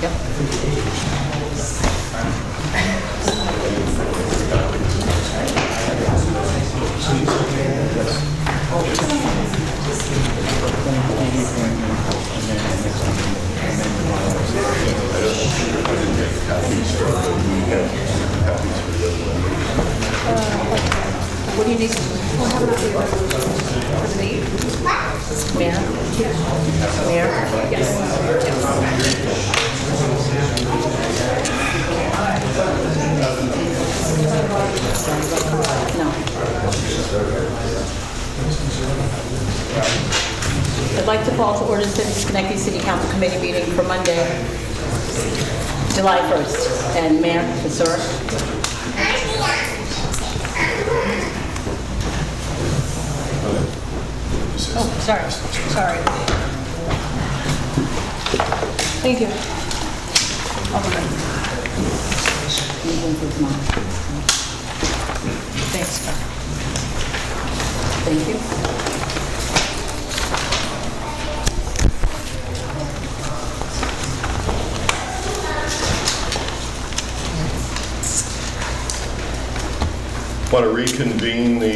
What do you need? Mayor? Mayor? No. I'd like to call to order the Schenectady City Council Committee meeting for Monday, July 1st. And Mayor, Sir? Oh, sorry. Thank you. Thanks. Thank you. I want to reconvene the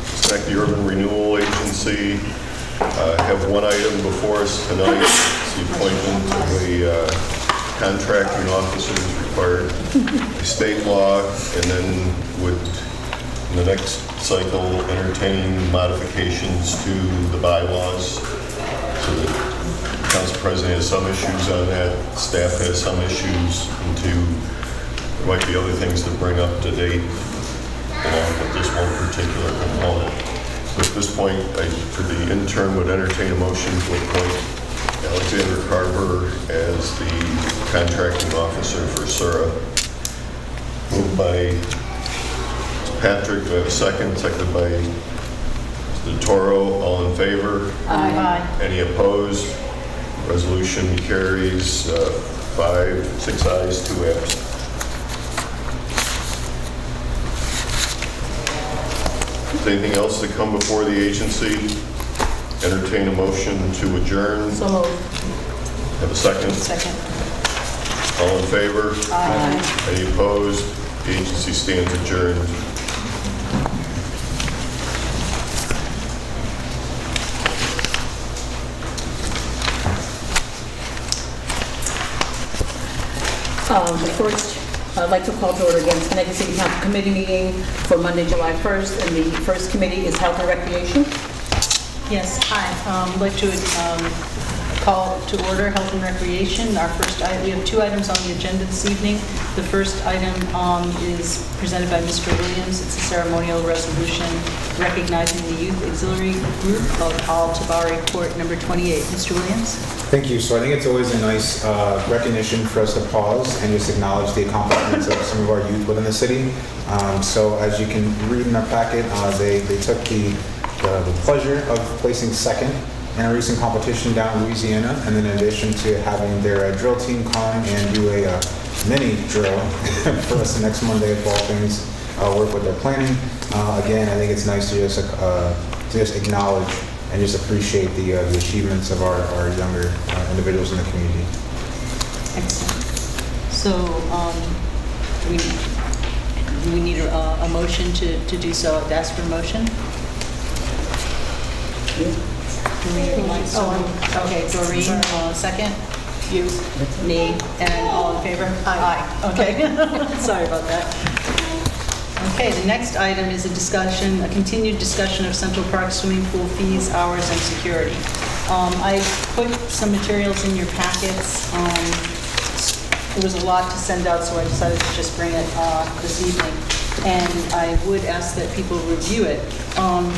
Schenectady Urban Renewal Agency. Have one item before us tonight. It's the appointment of the contracting officers required by state law, and then would, in the next cycle, entertain modifications to the bylaws. So the council president has some issues on that, staff has some issues, and there might be other things to bring up to date along with this one particular component. So at this point, for the intern, would entertain a motion to appoint Alexander Carver as the contracting officer for SURA. Moved by Patrick. Do I have a second? Seconded by Mr. Toro. All in favor? Aye. Any opposed? Resolution carries 6 ayes, 2 absent. Is anything else to come before the agency? Entertain a motion to adjourn. So moved. Have a second? Second. All in favor? Aye. Any opposed? The agency stands adjourned. First, I'd like to call to order again Schenectady City Council Committee meeting for Monday, July 1st, and the first committee is Health and Recreation. Yes, hi. I'd like to call to order Health and Recreation. Our first item, we have 2 items on the agenda this evening. The first item is presented by Mr. Williams. It's a ceremonial resolution recognizing the Youth Auxiliary Group of Al-Tabari Court number 28. Mr. Williams? Thank you. So I think it's always a nice recognition for us to pause and just acknowledge the accomplishments of some of our youth within the city. So as you can read in our packet, they took the pleasure of placing second in a recent competition down in Louisiana, and then in addition to having their drill team come and do a mini drill for us next Monday, if all things work with their planning. Again, I think it's nice to just acknowledge and just appreciate the achievements of our younger individuals in the community. Excellent. So do we need a motion to do so? I'd ask for a motion. Okay, Doreen, second. You, me, and all in favor? Aye. Okay, sorry about that. Okay, the next item is a continued discussion of Central Park swimming pool fees, hours, and security. I put some materials in your packets. There was a lot to send out, so I decided to just bring it this evening. And I would ask that people review it.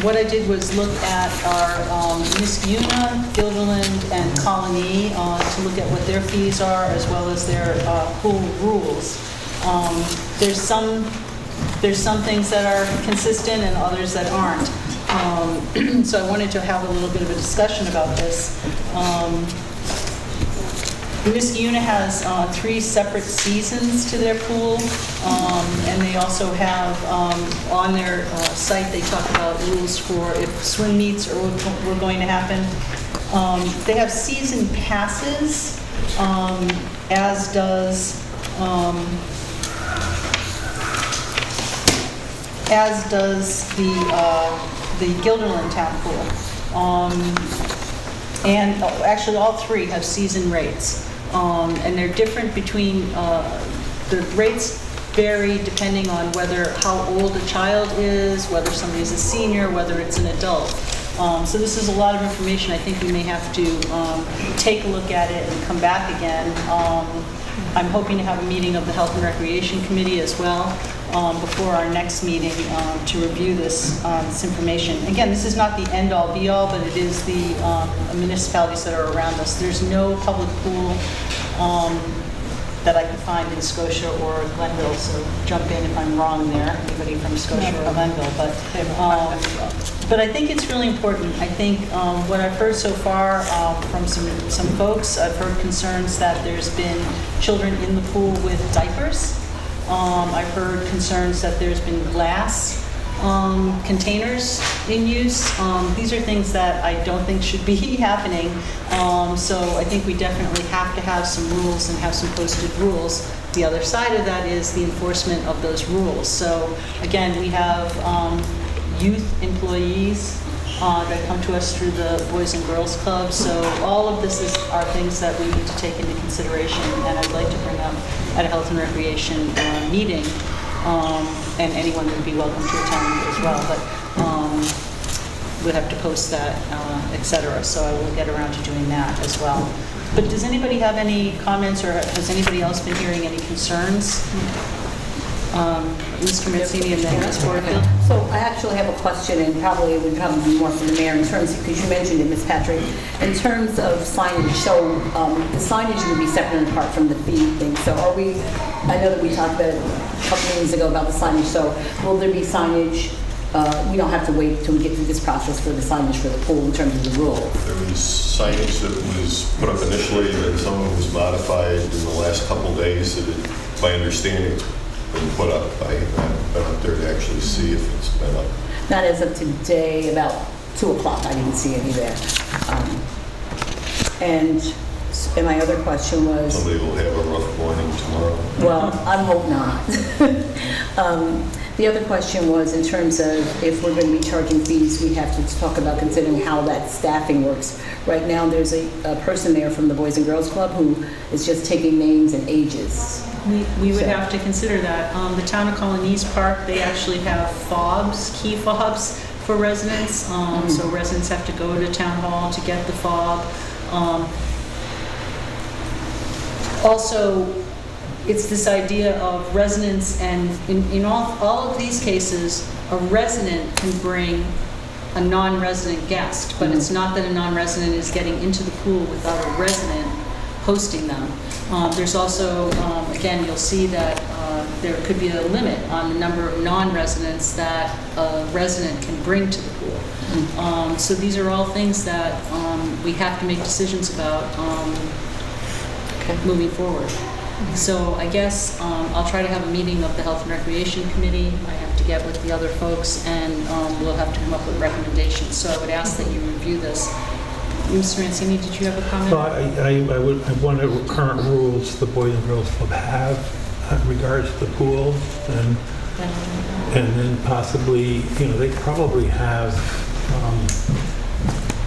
What I did was look at our Niskayuna, Guilderland, and Colony to look at what their fees are as well as their pool rules. There's some things that are consistent and others that aren't. So I wanted to have a little bit of a discussion about this. Niskayuna has 3 separate seasons to their pool, and they also have on their site, they talk about rules for if swim meets were going to happen. They have season passes, as does the Guilderland Town Pool. And actually, all three have season rates. And they're different between, the rates vary depending on how old a child is, whether somebody's a senior, whether it's an adult. So this is a lot of information. I think we may have to take a look at it and come back again. I'm hoping to have a meeting of the Health and Recreation Committee as well before our next meeting to review this information. Again, this is not the end-all, be-all, but it is the municipalities that are around us. There's no public pool that I can find in Scotia or Glenville, so jump in if I'm wrong there, anybody from Scotia or Glenville. But I think it's really important. I think what I've heard so far from some folks, I've heard concerns that there's been children in the pool with diapers. I've heard concerns that there's been glass containers in use. These are things that I don't think should be happening. So I think we definitely have to have some rules and have some posted rules. The other side of that is the enforcement of those rules. So again, we have youth employees that come to us through the Boys and Girls Club. So all of this are things that we need to take into consideration, and I'd like to bring up at a Health and Recreation meeting. And anyone would be welcome to attend as well, but we'd have to post that, et cetera. So I will get around to doing that as well. But does anybody have any comments, or has anybody else been hearing any concerns? Mr. Mancini and then Ms. Porterfield. So I actually have a question, and probably it would be more for the mayor in terms, because you mentioned it, Ms. Patrick, in terms of signage. So the signage would be separate and apart from the fee thing. So are we, I know that we talked about it a couple meetings ago about the signage. So will there be signage? We don't have to wait till we get through this process for the signage for the pool in terms of the rules. There was signage that was put up initially, and some of it was modified in the last couple days. That it, my understanding, it's been put up. I haven't been up there to actually see if it's been up. Not as of today, about 2 o'clock, I didn't see any there. And my other question was... Somebody will have a rough morning tomorrow. Well, I hope not. The other question was in terms of if we're going to be charging fees, we have to talk about considering how that staffing works. Right now, there's a person there from the Boys and Girls Club who is just taking names and ages. We would have to consider that. The town of Colonies Park, they actually have fobs, key fobs for residents. So residents have to go to town hall to get the fob. Also, it's this idea of residents, and in all of these cases, a resident can bring a non-resident guest, but it's not that a non-resident is getting into the pool without a resident hosting them. There's also, again, you'll see that there could be a limit on the number of non-residents that a resident can bring to the pool. So these are all things that we have to make decisions about moving forward. So I guess I'll try to have a meeting of the Health and Recreation Committee. I have to get with the other folks, and we'll have to come up with recommendations. So I would ask that you review this. Mr. Mancini, did you have a comment? Well, I wonder what current rules the Boys and Girls Club have in regards to the pool, and then possibly, they probably have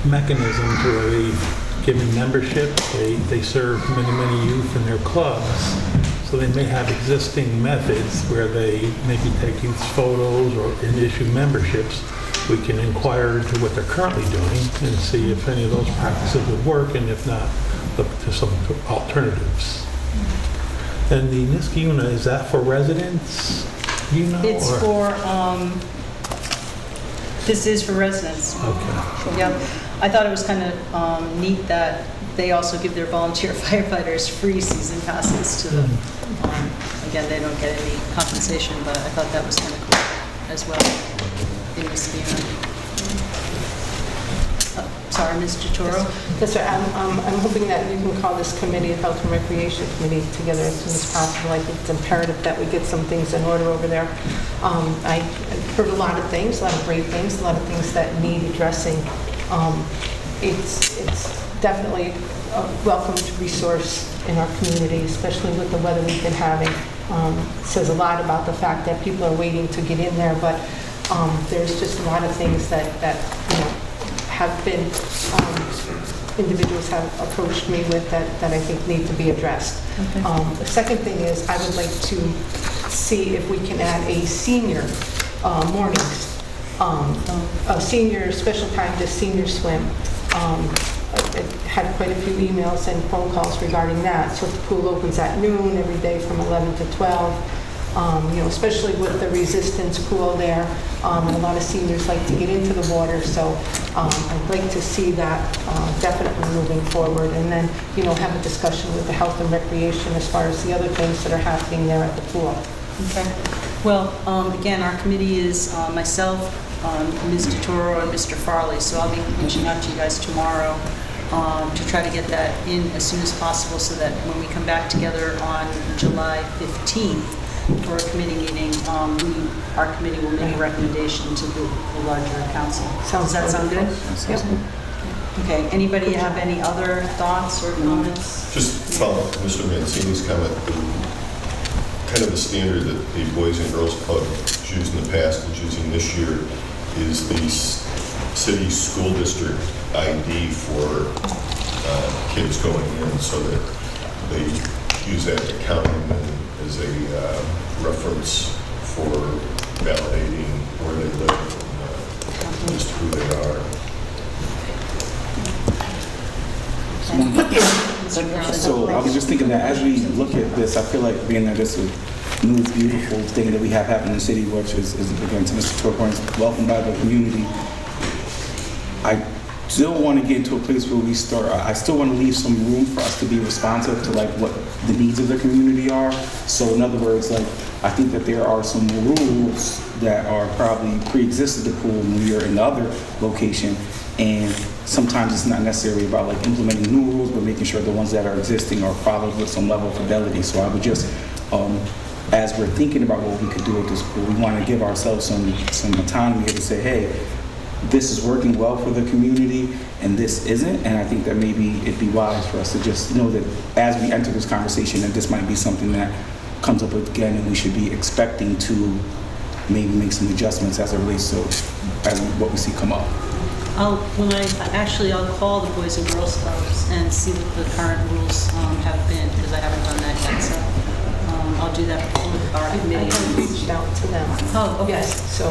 mechanisms where they giving membership, they serve many youth in their clubs, so they may have existing methods where they may be taking photos or issue memberships. We can inquire into what they're currently doing and see if any of those practices would work, and if not, look to some alternatives. And the Niskayuna, is that for residents? It's for, this is for residents. Okay. Yep. I thought it was kind of neat that they also give their volunteer firefighters free season passes to them. Again, they don't get any compensation, but I thought that was kind of cool as well in this scheme. Sorry, Ms. Totoro? Yes, sir. I'm hoping that you can call this committee, the Health and Recreation Committee, together as soon as possible. I think it's imperative that we get some things in order over there. I heard a lot of things, a lot of great things, a lot of things that need addressing. It's definitely a welcomed resource in our community, especially with the weather we've been having. It says a lot about the fact that people are waiting to get in there, but there's just a lot of things that have been, individuals have approached me with that I think need to be addressed. The second thing is I would like to see if we can add a senior mornings, a senior special time to senior swim. I had quite a few emails and phone calls regarding that. So the pool opens at noon every day from 11 to 12. Especially with the resistance pool there, a lot of seniors like to get into the water. So I'd like to see that definitely moving forward. And then, have a discussion with the health and recreation as far as the other things that are happening there at the pool. Okay. Well, again, our committee is myself, Ms. DeToro, and Mr. Farley, so I'll be reaching out to you guys tomorrow to try to get that in as soon as possible so that when we come back together on July 15th for a committee meeting, our committee will make a recommendation to the larger council. Does that sound good? Yep. Okay. Anybody have any other thoughts or comments? Just follow up Mr. Mancini's comment. Kind of the standard that the Boys and Girls Club has used in the past and using this year is the city school district ID for kids going in, so that they use that to count them in as a reference for validating where they live and just who they are. So I was just thinking that as we look at this, I feel like being that this is a new, beautiful thing that we have happen in the city, which is again, to Mr. Torpoint's, welcomed by the community. I still want to get to a place where we start, I still want to leave some room for us to be responsive to like what the needs of the community are. So in other words, like, I think that there are some rules that are probably pre-existed the pool when you're in the other location. And sometimes it's not necessarily about like implementing new rules, but making sure the ones that are existing are followed with some level of fidelity. So I would just, as we're thinking about what we could do with this pool, we want to give ourselves some autonomy to say, hey, this is working well for the community and this isn't. And I think that maybe it'd be wise for us to just know that as we enter this conversation, that this might be something that comes up again and we should be expecting to maybe make some adjustments as it relates to as what we see come up. I'll call the Boys and Girls Clubs and see what the current rules have been, because I haven't done that yet. So I'll do that with our I committee. have reached out to them. Oh, okay. Yes, so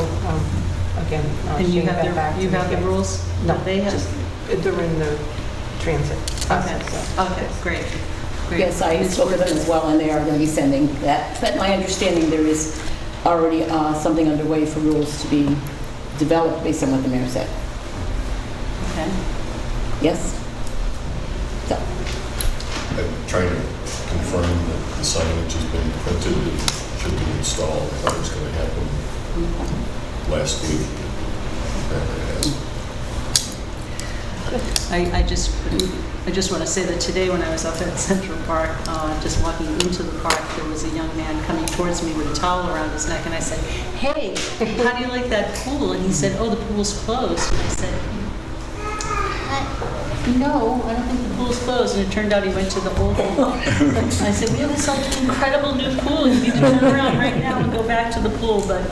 again. And you Shane have got back to you me. have the rules? No, that they have? just they're in the transit Okay. process. So. Okay, great. Yes, I spoke with them as well, and they are going to be sending that. But my understanding, there is already something underway for rules to be developed based on what the mayor said. Okay. Yes? So, I'm trying to confirm that the signage has been printed and should be installed. I thought it was going to happen last week. Apparently it hasn't. I just want to say that today when I was up at Central Park, just walking into the park, there was a young man coming towards me with a towel around his neck, and I said, "Hey, how do you like that pool?" And he said, "Oh, the pool's closed." And I said, "No, I don't think the pool's closed." And it turned out he went to the old pool. I said, "We have this incredible new pool. You need to turn around right now and go back to the pool." But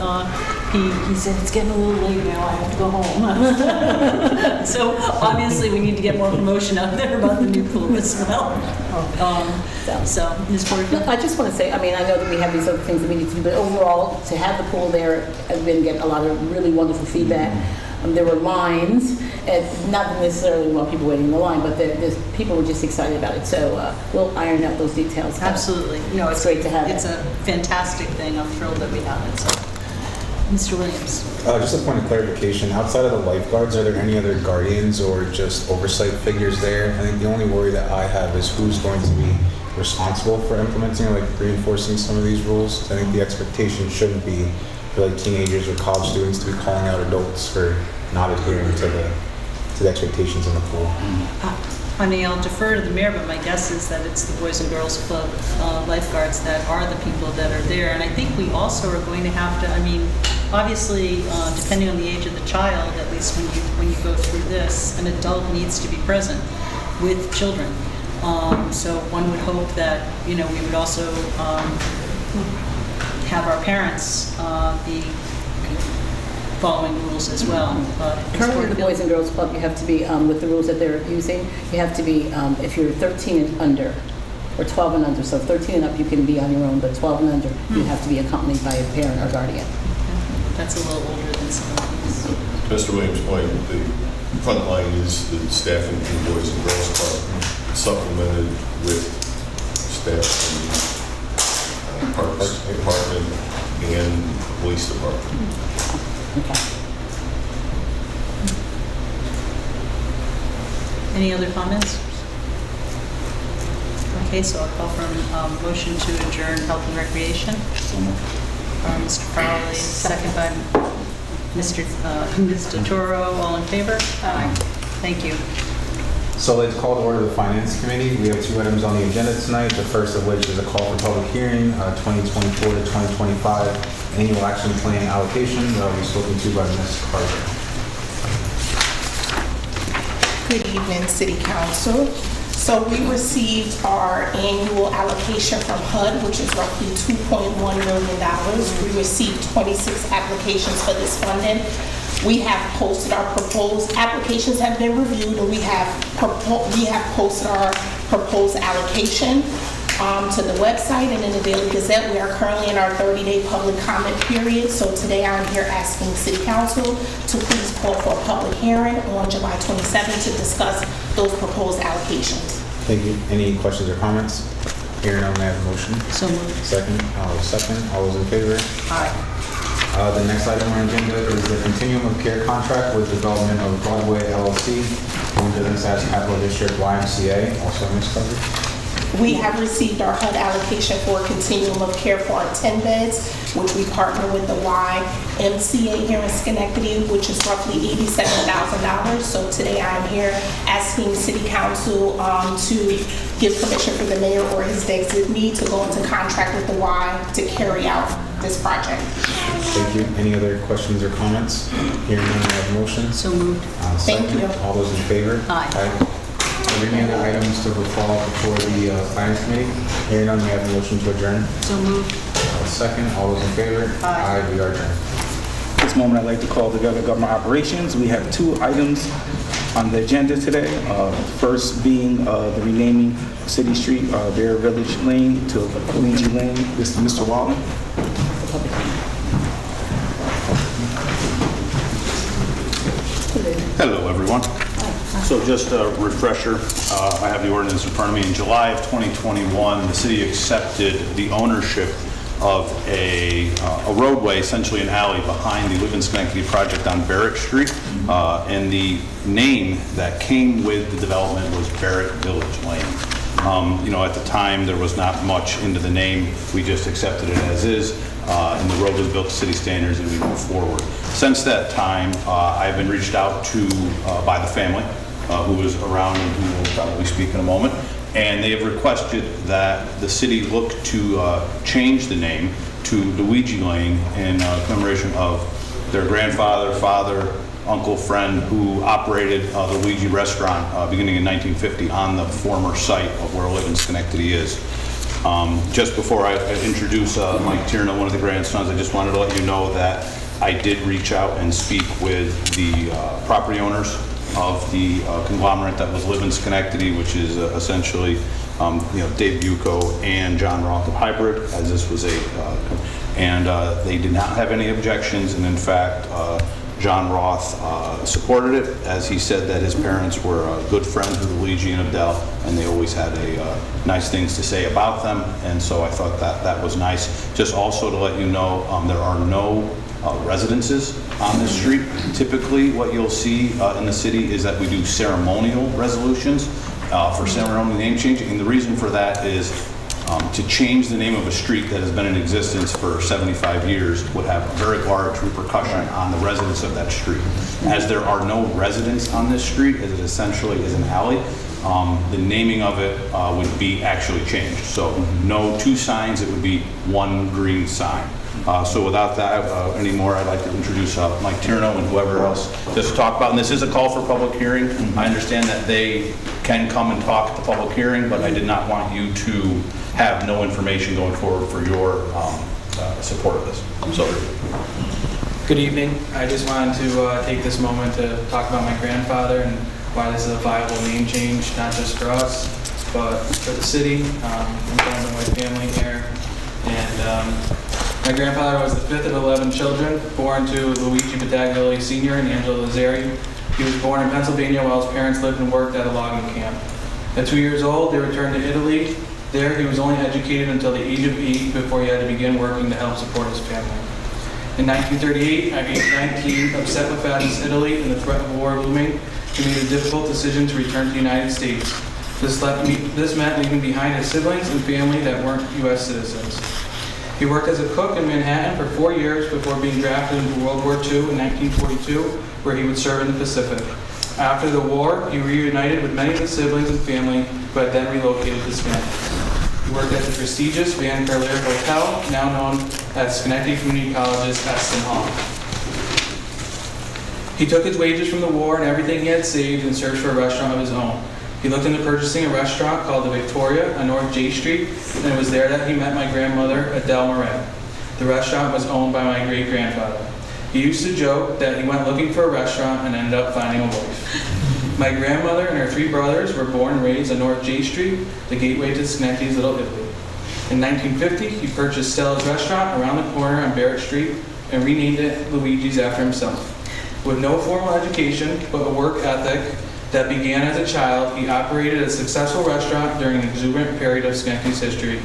he said, "It's getting a little late now. I have to go home." So obviously we need to get more promotion out there about the new pool as well. So Ms. Porterfield? I just want to say, I mean, I know that we have these other things that we need to do, but overall, to have the pool there, I've been getting a lot of really wonderful feedback. There were lines, and not necessarily people waiting in the line, but people were just excited about it. So we'll iron out those details. Absolutely. No, It's great to have It's it. a fantastic thing. I'm thrilled that we have it. So, Mr. Williams? Just a point of clarification, outside of the lifeguards, are there any other guardians or just oversight figures there? I think the only worry that I have is who's going to be responsible for implementing or like reinforcing some of these rules. I think the expectation shouldn't be for like teenagers or college students to be calling out adults for not adhering to the expectations in the pool. Honey, I'll defer to the mayor, but my guess is that it's the Boys and Girls Club lifeguards that are the people that are there. And I think we also are going to have to, I mean, obviously, depending on the age of the child, at least when you go through this, an adult needs to be present with children. So one would hope that, we would also have our parents be following rules as well. But Currently, the Boys and Girls Club, you have to be, with the rules that they're using, you have to be, if you're 13 and under, or 12 and under, so 13 and up you can be on your own, but 12 and under, you have to be accompanied by a parent or guardian. That's a little older than some of these. Mr. Williams' point, the front line is the staffing from the Boys and Girls Club, supplemented with staff from Parks Department and Police Department. Okay. Any other comments? Okay, so I'll call for a motion to adjourn Health and Recreation. Mr. Farley, second by Mr. Toro. All in favor? Aye. Thank you. So let's call to order the Finance Committee. We have 2 items on the agenda tonight, the first of which is a call for public hearing, 2024 to 2025 annual action plan allocation. We've spoken to by Ms. Carter. Good evening, City Council. So we received our annual allocation from HUD, which is roughly $2.1 million. We received 26 applications for this funding. We have posted our proposed, applications have been reviewed, and we have posted our proposed allocation to the website and in the Daily Gazette. We are currently in our 30-day public comment period. So today I'm here asking City Council to please call for a public hearing on July 27th to discuss those proposed allocations. Thank you. Any questions or comments? Hearing none, may I have a motion? So moved. Second. All those in favor? Aye. The next item on our agenda is the Continuum of Care contract with Development of Broadway LLC, doing business as Capital District YMCA, also Ms. Carter. We have received our HUD allocation for a continuum of care for our 10 beds, which we partner with the YMCA here in Schenectady, which is roughly $87,000. So today I am here asking City Council to give permission for the mayor or his designee to go into contract with the Y to carry out this project. Thank you. Any other questions or comments? Hearing none, may I have a motion? So moved. Thank Second. you. All those in favor? Aye. Are there any other items to fall before the Finance Committee? Hearing none, may I have a motion to adjourn? So moved. Second. All those in favor? Aye. We are adjourned. At this moment, I'd like to call together government operations. We have 2 items on the agenda today. First being the renaming of City Street, Bear Village Lane to Luigi Lane. This is Mr. Wallen. Hello, everyone. So just a refresher, I have the ordinance in front of me. In July of 2021, the city accepted the ownership of a roadway, essentially an alley, behind the Live in Schenectady project on Barrett Street. And the name that came with the development was Barrett Village Lane. At the time, there was not much into the name. We just accepted it as is. And the road was built to city standards, and we moved forward. Since that time, I've been reached out to by the family, who is around and who will probably speak in a moment, and they have requested that the city look to change the name to Luigi Lane in commemoration of their grandfather, father, uncle, friend, who operated the Luigi restaurant beginning in 1950 on the former site of where Live in Schenectady is. Just before I introduce Mike Tierna, one of the grandsons, I just wanted to let you know that I did reach out and speak with the property owners of the conglomerate that was Live in Schenectady, which is essentially Dave Bucco and John Roth of Hybrid, as this was and they did not have any objections, and in fact, John Roth supported it, as he said that his parents were good friends with Luigi and Adele, and they always had nice things to say about them, and so I thought that was nice. Just also to let you know, there are no residences on this street. Typically, what you'll see in the city is that we do ceremonial resolutions for ceremonial name changing, and the reason for that is to change the name of a street that has been in existence for 75 years would have a very large repercussion on the residents of that street. As there are no residents on this street, as it essentially is an alley, the naming of it would be actually changed. So no 2 signs, it would be 1 green sign. So without that anymore, I'd like to introduce Mike Tierno and whoever else just to talk about, and this is a call for public hearing. I understand that they can come and talk at the public hearing, but I did not want you to have no information going forward for your support of this. So, Good evening. I just wanted to take this moment to talk about my grandfather and why this is a viable name change, not just for us, but for the city. I'm going with my family here. And my grandfather was the 5th of 11 children, born to Luigi Battaglioli Sr. and Angela Lazzari. He was born in Pennsylvania while his parents lived and worked at a logging camp. At 2 years old, they returned to Italy. There, he was only educated until the age of 8 before he had to begin working to help support his family. In 1938, at age 19, upset with fascist Italy and the threat of war looming, he made a difficult decision to return to the United States. This meant leaving behind his siblings and family that weren't U.S. citizens. He worked as a cook in Manhattan for 4 years before being drafted into World War II in 1942, where he would serve in the Pacific. After the war, he reunited with many of his siblings and family, who had then relocated to Schenectady. He worked at the prestigious Van Carlier Hotel, now known as Schenectady Community College's Eston Hall. He took his wages from the war and everything he had saved and searched for a restaurant of his own. He looked into purchasing a restaurant called the Victoria on North J Street, and it was there that he met my grandmother, Adele Moret. The restaurant was owned by my great-grandfather. He used to joke that he went looking for a restaurant and ended up finding a wife. My grandmother and her 3 brothers were born and raised on North J Street, the gateway to Schenectady's Little Italy. In 1950, he purchased Stella's restaurant around the corner on Barrett Street and renamed it Luigi's after himself. With no formal education, but a work ethic that began as a child, he operated a successful restaurant during an exuberant period of Schenectady's history.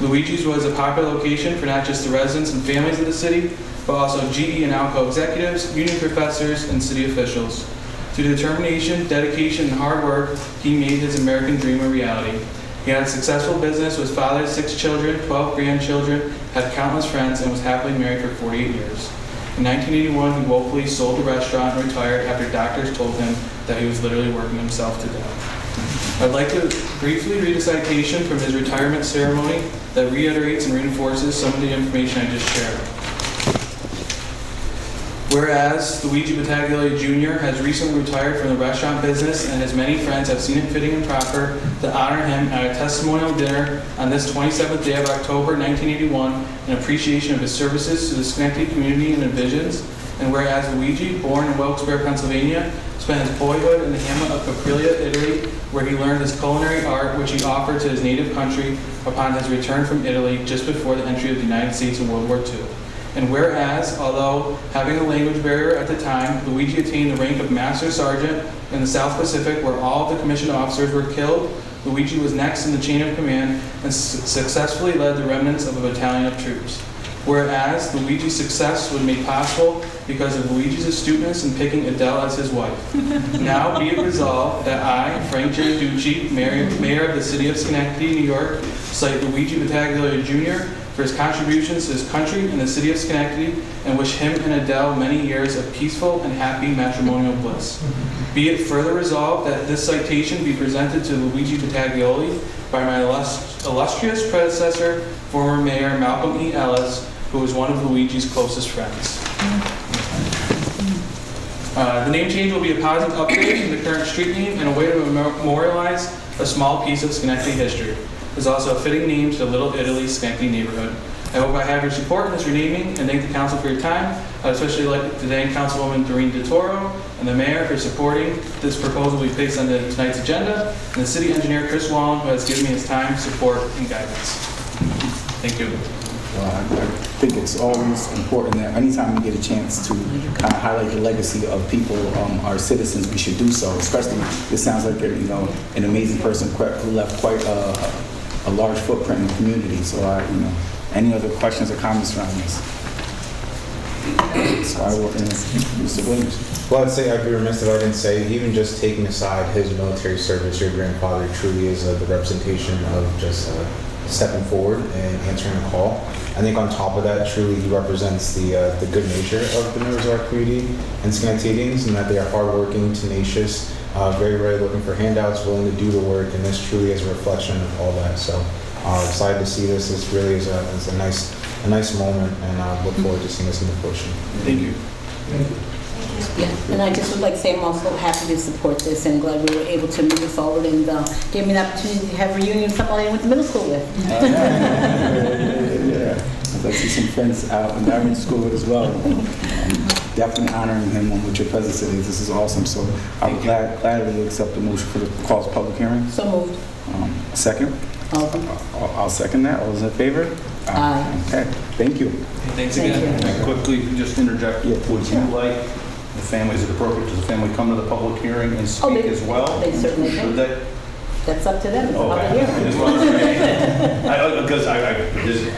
Luigi's was a popular location for not just the residents and families of the city, but also GE and Alco executives, union professors, and city officials. Through determination, dedication, and hard work, he made his American dream a reality. He had a successful business, was father of 6 children, 12 grandchildren, had countless friends, and was happily married for 48 years. In 1981, he woefully sold the restaurant and retired after doctors told him that he was literally working himself to death. I'd like to briefly read a citation from his retirement ceremony that reiterates and reinforces some of the information I just shared. Whereas Luigi Battaglioli Jr. has recently retired from the restaurant business and his many friends have seen it fitting and proper to honor him at a testimonial dinner on this 27th day of October 1981 in appreciation of his services to the Schenectady community and divisions. And whereas Luigi, born in Wilkes-Barre, Pennsylvania, spent his boyhood in the hamlet of Caprilia, Italy, where he learned his culinary art, which he offered to his native country upon his return from Italy just before the entry of the United States in World War II. And whereas, although having a language barrier at the time, Luigi attained the rank of Master Sergeant in the South Pacific, where all of the commissioned officers were killed, Luigi was next in the chain of command and successfully led the remnants of a battalion of troops. Whereas Luigi's success was made possible because of Luigi's astuteness in picking Adele as his wife. Now be it resolved that I, Frank J. Ducci, Mayor of the City of Schenectady, New York, cite Luigi Battaglioli Jr. for his contributions to his country and the City of Schenectady, and wish him and Adele many years of peaceful and happy matrimonial bliss. Be it further resolved that this citation be presented to Luigi Battaglioli by my illustrious predecessor, former Mayor Malcolm E. Ellis, who was one of Luigi's closest friends. The name change will be a positive upgrade from the current street name and a way to memorialize a small piece of Schenectady history. It's also a fitting name to the Little Italy Schenectady neighborhood. I hope I have your support in this renaming and thank the council for your time. I'd especially like to thank Councilwoman Doreen DeToro and the mayor for supporting this proposal we placed on tonight's agenda, and the city engineer Chris Wallen, who has given me his time, support, and guidance. Thank you. Well, I think it's always important that anytime we get a chance to kind of highlight the legacy of people, our citizens, we should do so. Especially, this sounds like an amazing person who left quite a large footprint in the community. So, any other questions or comments around this? So I will, Mr. Williams. Well, I'd say I'd be remiss if I didn't say, even just taking aside his military service, your grandfather truly is the representation of just stepping forward and answering a call. I think on top of that, truly he represents the good nature of the members of our community and Schenectadians, and that they are hardworking, tenacious, very rarely looking for handouts, willing to do the work, and this truly is a reflection of all that. So excited to see this. This really is a nice moment, and I look forward to seeing this in the fruition. Thank you. Yeah, and I just would like to say I'm also happy to support this and glad we were able to move it forward and gave me the opportunity to have a reunion with somebody I went to middle school with. Yeah. I see some friends out in Marion School as well. Definitely honoring him with your presence today. This is awesome. So I'm gladly accept the motion for the cause public hearing. So moved. Second? I'll second that. All those in favor? Aye. Okay, thank you. Thanks Thank again. you. Can I quickly just interject? Yeah, Would you like the family, is it appropriate, does the family come to the public hearing and speak as well? They certainly Should can. they? That's up to them. It's Okay. up to I just you. wanted to because I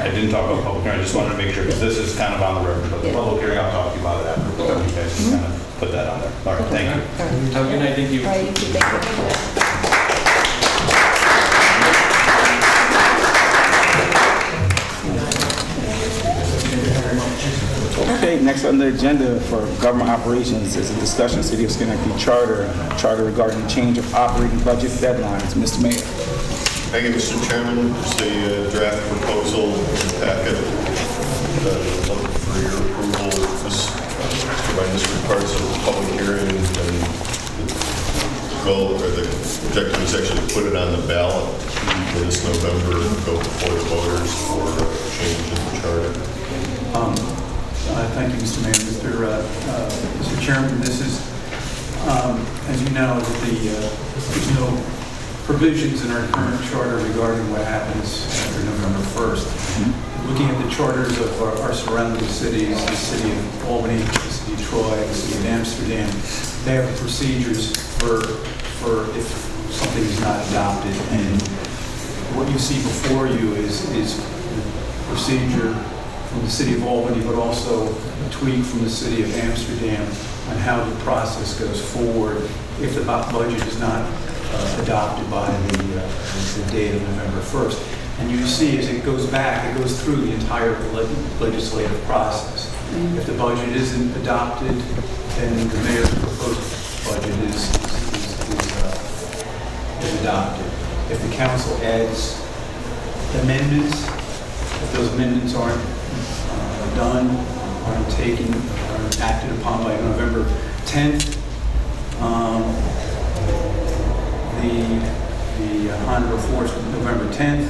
didn't talk about public hearing, I just wanted to make sure, because this is kind of on the record, but the Yeah. public hearing, I'll talk to you about it after, but you guys can kind of put that on there. All right, thank you. All right. Have a good night, thank you. All right, you too. Thank you. Okay, next on the agenda for government operations is a discussion City of Schenectady charter regarding change of operating budget deadlines. Mr. Mayor. Thank you, Mr. Chairman. There's a draft proposal in the packet looking for your approval. This provides this parts of the public hearing, and the goal or the objective is actually to put it on the ballot for this November and go before the voters for change in the charter. Thank you, Mr. Mayor. Mr. Chairman, this is, as you know, there's no provisions in our current charter regarding what happens after November 1st. Looking at the charters of our surrounding cities, the city of Albany, the city of Troy, the city of Amsterdam, they have procedures for if something is not adopted. And what you see before you is the procedure from the city of Albany, but also a tweak from the city of Amsterdam on how the process goes forward if the budget is not adopted by the date of November 1st. And you see as it goes back, it goes through the entire legislative process. If the budget isn't adopted, then the mayor's proposed budget is adopted. If the council adds amendments, if those amendments aren't done, aren't taken, aren't acted upon by November 10th, the honorable force November 10th,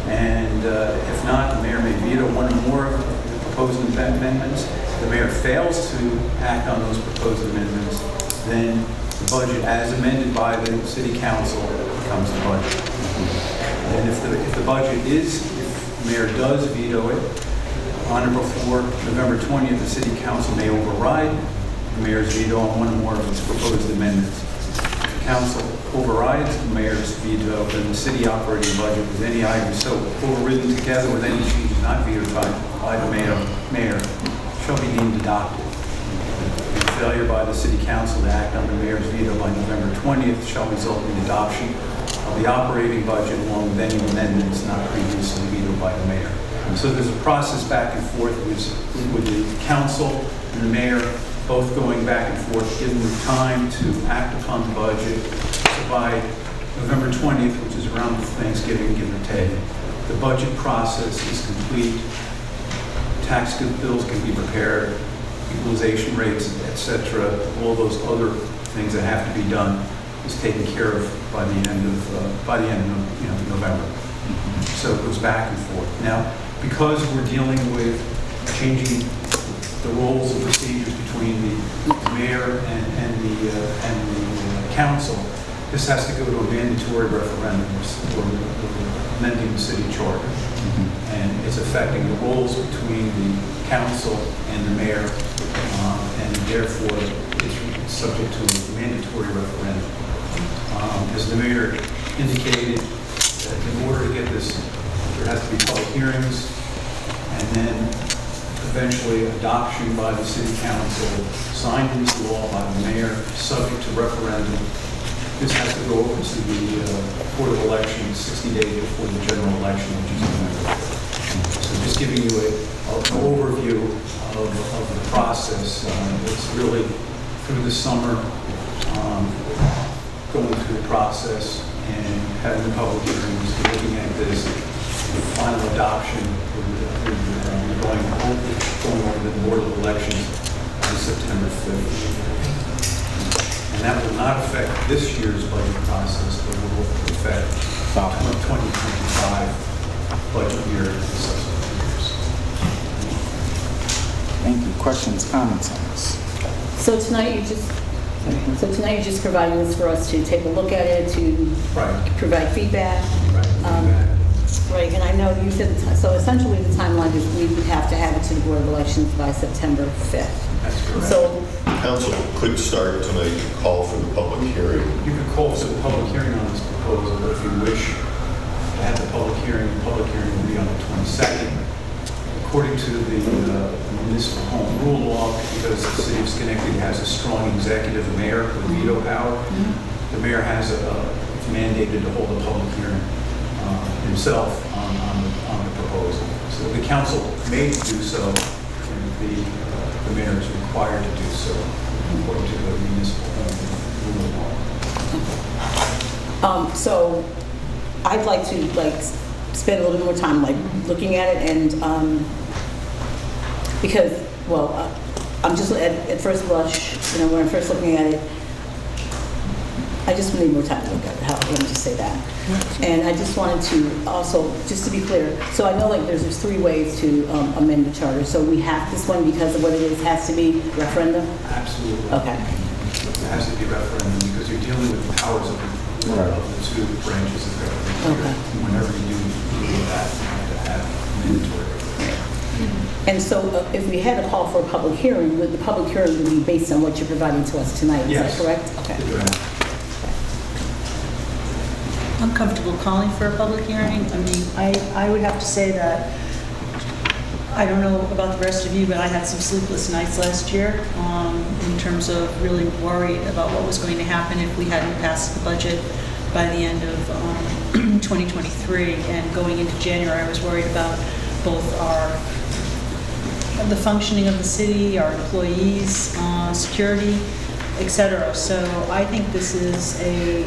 and if not, the mayor may veto one or more of the proposed amendments. If the mayor fails to act on those proposed amendments, then the budget as amended by the city council becomes the budget. And if the budget if the mayor does veto it, on or before November 20th, the city council may override the mayor's veto on one or more of its proposed amendments. If the council overrides the mayor's veto, then the city operating budget with any items so overridden together with any changes not vetoed by the mayor shall be deemed adopted. And failure by the city council to act on the mayor's veto by November 20th shall result in adoption of the operating budget along with any amendments not previously vetoed by the mayor. So there's a process back and forth with the council and the mayor, both going back and forth, giving them time to act upon the budget. So by November 20th, which is around Thanksgiving, give or take, the budget process is complete. Tax bills can be prepared, equalization rates, etc. All those other things that have to be done is taken care of by the end of November. So it goes back and forth. Now, because we're dealing with changing the roles and procedures between the mayor and the council, this has to go to a mandatory referendum or amending the city charter. And it's affecting the roles between the council and the mayor, and therefore it's subject to a mandatory referendum. As the mayor indicated, in order to get this, there has to be public hearings, and then eventually adoption by the city council, signed into law by the mayor, subject to referendum. This has to go over to the Board of Elections 60 days before the general election, which is November. So just giving you an overview of the process. It's really through the summer, going through the process and having the public hearings, looking at this final adoption, going over the Board of Elections September 5th. And that will not affect this year's budget process, but will affect 2025 budget year and subsequent years. Thank you. Questions, comments on this? So tonight you're just providing this for us to take a look at it, to Right. provide feedback. Right. Right, and I know you said, so essentially the timeline is we would have to have it to the Board of Elections by September 5th. That's correct. So, Council could start tonight, call for the public hearing. You could call for the public hearing on this proposal if you wish to have the public hearing. The public hearing will be on the 22nd. According to the municipal home rule law, because the city of Schenectady has a strong executive mayor with veto power, the mayor has it's mandated to hold a public hearing himself on the proposal. So the council may do so, and the mayor is required to do so according to the municipal home rule law. so I'd like to spend a little bit more time looking at it and because, I'm just at first blush, when I'm first looking at it, I just need more time to look at it. Let me just say that. And I just wanted to also, just to be clear, so I know there's 3 ways to amend the charter. So we have this one because of what it is, has to be referendum? Absolutely. Okay. It has to be referendum because you're dealing with the powers of the 2 branches of government. Okay. Whenever you do that, you have to have mandatory referendum. And so if we had a call for a public hearing, the public hearing would be based on what you're providing to us tonight, is that correct? Okay. I'm comfortable calling for a public hearing. I mean, I would have to say that, I don't know about the rest of you, but I had some sleepless nights last year in terms of really worried about what was going to happen if we hadn't passed the budget by the end of 2023. And going into January, I was worried about both the functioning of the city, our employees, security, etc. So I think this is a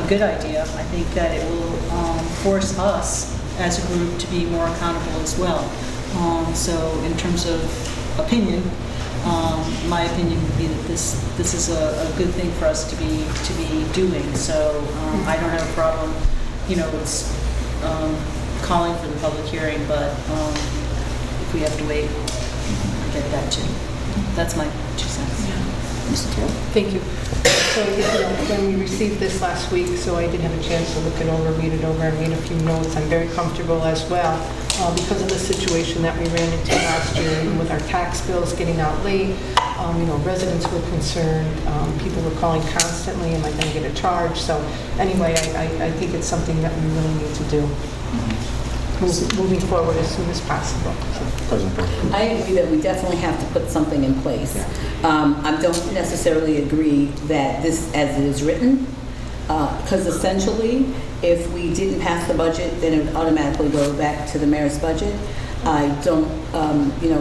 good idea. I think that it will force us as a group to be more accountable as well. So in terms of opinion, my opinion would be that this is a good thing for us to be doing. So I don't have a problem, with calling for the public hearing, but if we have to wait, I get that too. That's my 2 cents. Thank you. So, when we received this last week, so I did have a chance to look it over, read it over, and made a few notes. I'm very comfortable as well because of the situation that we ran into last year and with our tax bills getting out late. Residents were concerned. People were calling constantly, am I going to get a charge? So anyway, I think it's something that we really need to do. Moving forward as soon as possible. I agree that we definitely have to put something in place. I don't necessarily agree that this, as it is written, because essentially, if we didn't pass the budget, then it would automatically go back to the mayor's budget. I don't,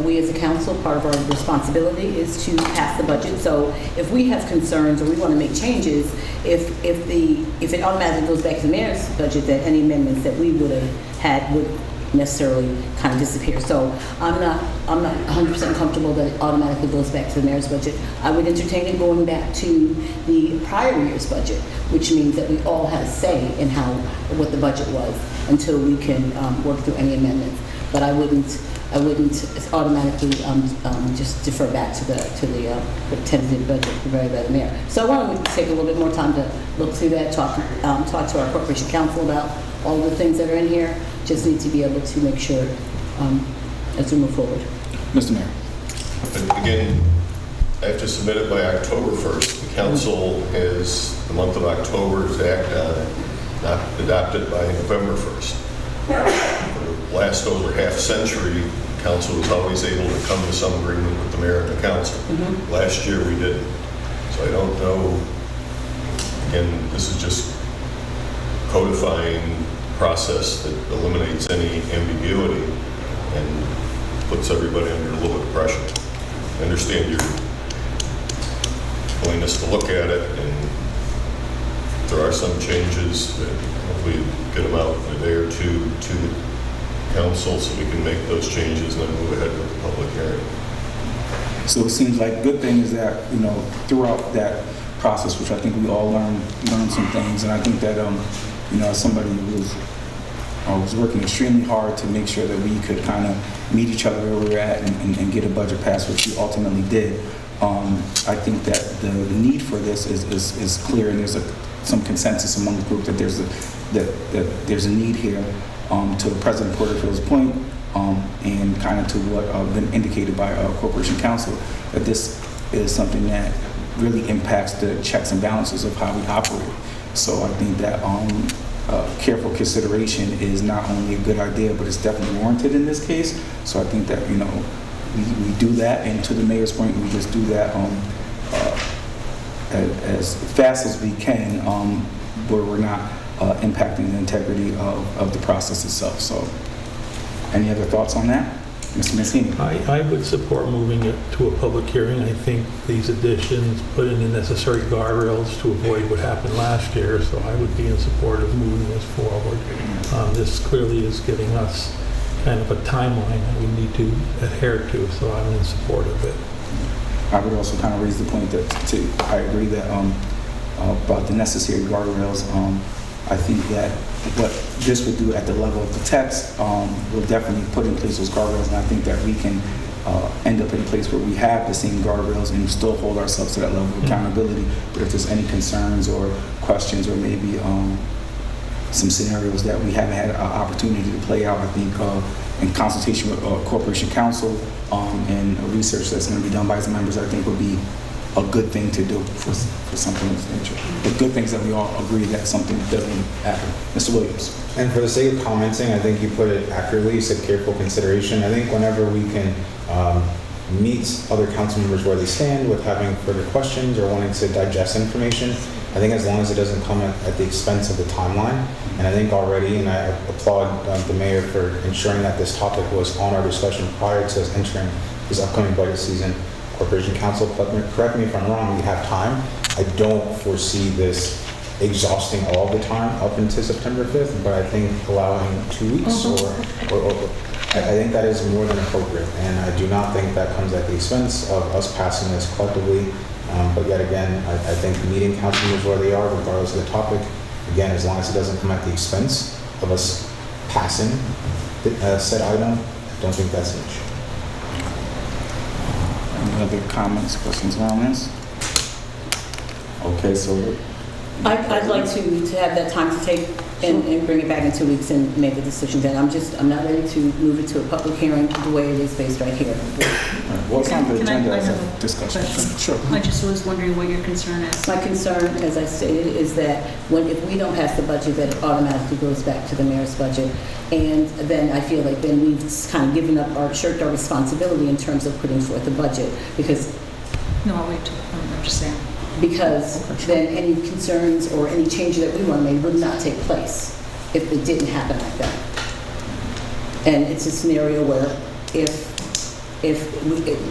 we as a council, part of our responsibility is to pass the budget. So if we have concerns or we want to make changes, if it automatically goes back to the mayor's budget, then any amendments that we would have had would necessarily kind of disappear. So I'm not 100% comfortable that it automatically goes back to the mayor's budget. I would entertain it going back to the prior year's budget, which means that we all have a say in what the budget was until we can work through any amendments. But I wouldn't automatically just defer back to the tentative budget provided by the mayor. So why don't we take a little bit more time to look through that, talk to our corporation council about all the things that are in here. Just need to be able to make sure as we move forward. Mr. Mayor. But again, I have to submit it by October 1st. The council has the month of October to act on it, not adopt it by November 1st. For the last over half century, council was always able to come to some agreement with the mayor and the council. Last year we didn't. So I don't know, again, this is just codifying process that eliminates any ambiguity and puts everybody under a little bit of pressure. I understand your willingness to look at it, and there are some changes that hopefully get them out in a day or two to the council so we can make those changes and then move ahead with the public hearing. So it seems like good thing is that, throughout that process, which I think we all learned some things, and I think that, as somebody who was working extremely hard to make sure that we could kind of meet each other where we were at and get a budget passed, which we ultimately did. I think that the need for this is clear, and there's some consensus among the group that there's a need here. To President Porterfield's point, and kind of to what been indicated by Corporation Counsel, that this is something that really impacts the checks and balances of how we operate. So I think that careful consideration is not only a good idea, but it's definitely warranted in this case. So I think that, we do that, and to the mayor's point, we just do that as fast as we can, where we're not impacting the integrity of the process itself. So any other thoughts on that? Mr. Mancini? I would support moving it to a public hearing. I think these additions put in the necessary guardrails to avoid what happened last year, so I would be in support of moving this forward. This clearly is giving us kind of a timeline that we need to adhere to, so I'm in support of it. I would also kind of raise the point that I agree that about the necessary guardrails. I think that what this would do at the level of the text will definitely put in place those guardrails, and I think that we can end up in a place where we have the same guardrails and still hold ourselves to that level of accountability. But if there's any concerns or questions or maybe some scenarios that we haven't had an opportunity to play out, I think in consultation with Corporation Counsel and research that's going to be done by its members, I think would be a good thing to do for something of this nature. The good things that we all agree that something doesn't happen. Mr. Williams. And for the sake of commenting, I think you put it accurately. You said careful consideration. I think whenever we can meet other council members where they stand with having further questions or wanting to digest information, I think as long as it doesn't come at the expense of the timeline. And I think already, and I applaud the mayor for ensuring that this topic was on our discussion prior to us entering this upcoming budget season. Corporation Counsel, correct me if I'm wrong, we have time. I don't foresee this exhausting all the time up until September 5th, but I think allowing 2 weeks or I think that is more than appropriate. And I do not think that comes at the expense of us passing this collectively. But yet again, I think meeting council members where they are, regardless of the topic, again, as long as it doesn't come at the expense of us passing said item, I don't think that's an issue. Any other comments, questions around this? Okay, so I'd like to have that time to take and bring it back in 2 weeks and make a decision then. I'm not ready to move it to a public hearing the way it is based right here. what's on the Can I agenda as have a a discussion? question? Sure. I just was wondering what your concern is. My concern, as I stated, is that if we don't pass the budget, that it automatically goes back to the mayor's budget. And then I feel like then we've kind of given up shirked our responsibility in terms of putting forth the budget, because No, I'll wait till, I'm just saying. then any concerns or any changes that we want to make would not take place if it didn't happen like that. And it's a scenario where if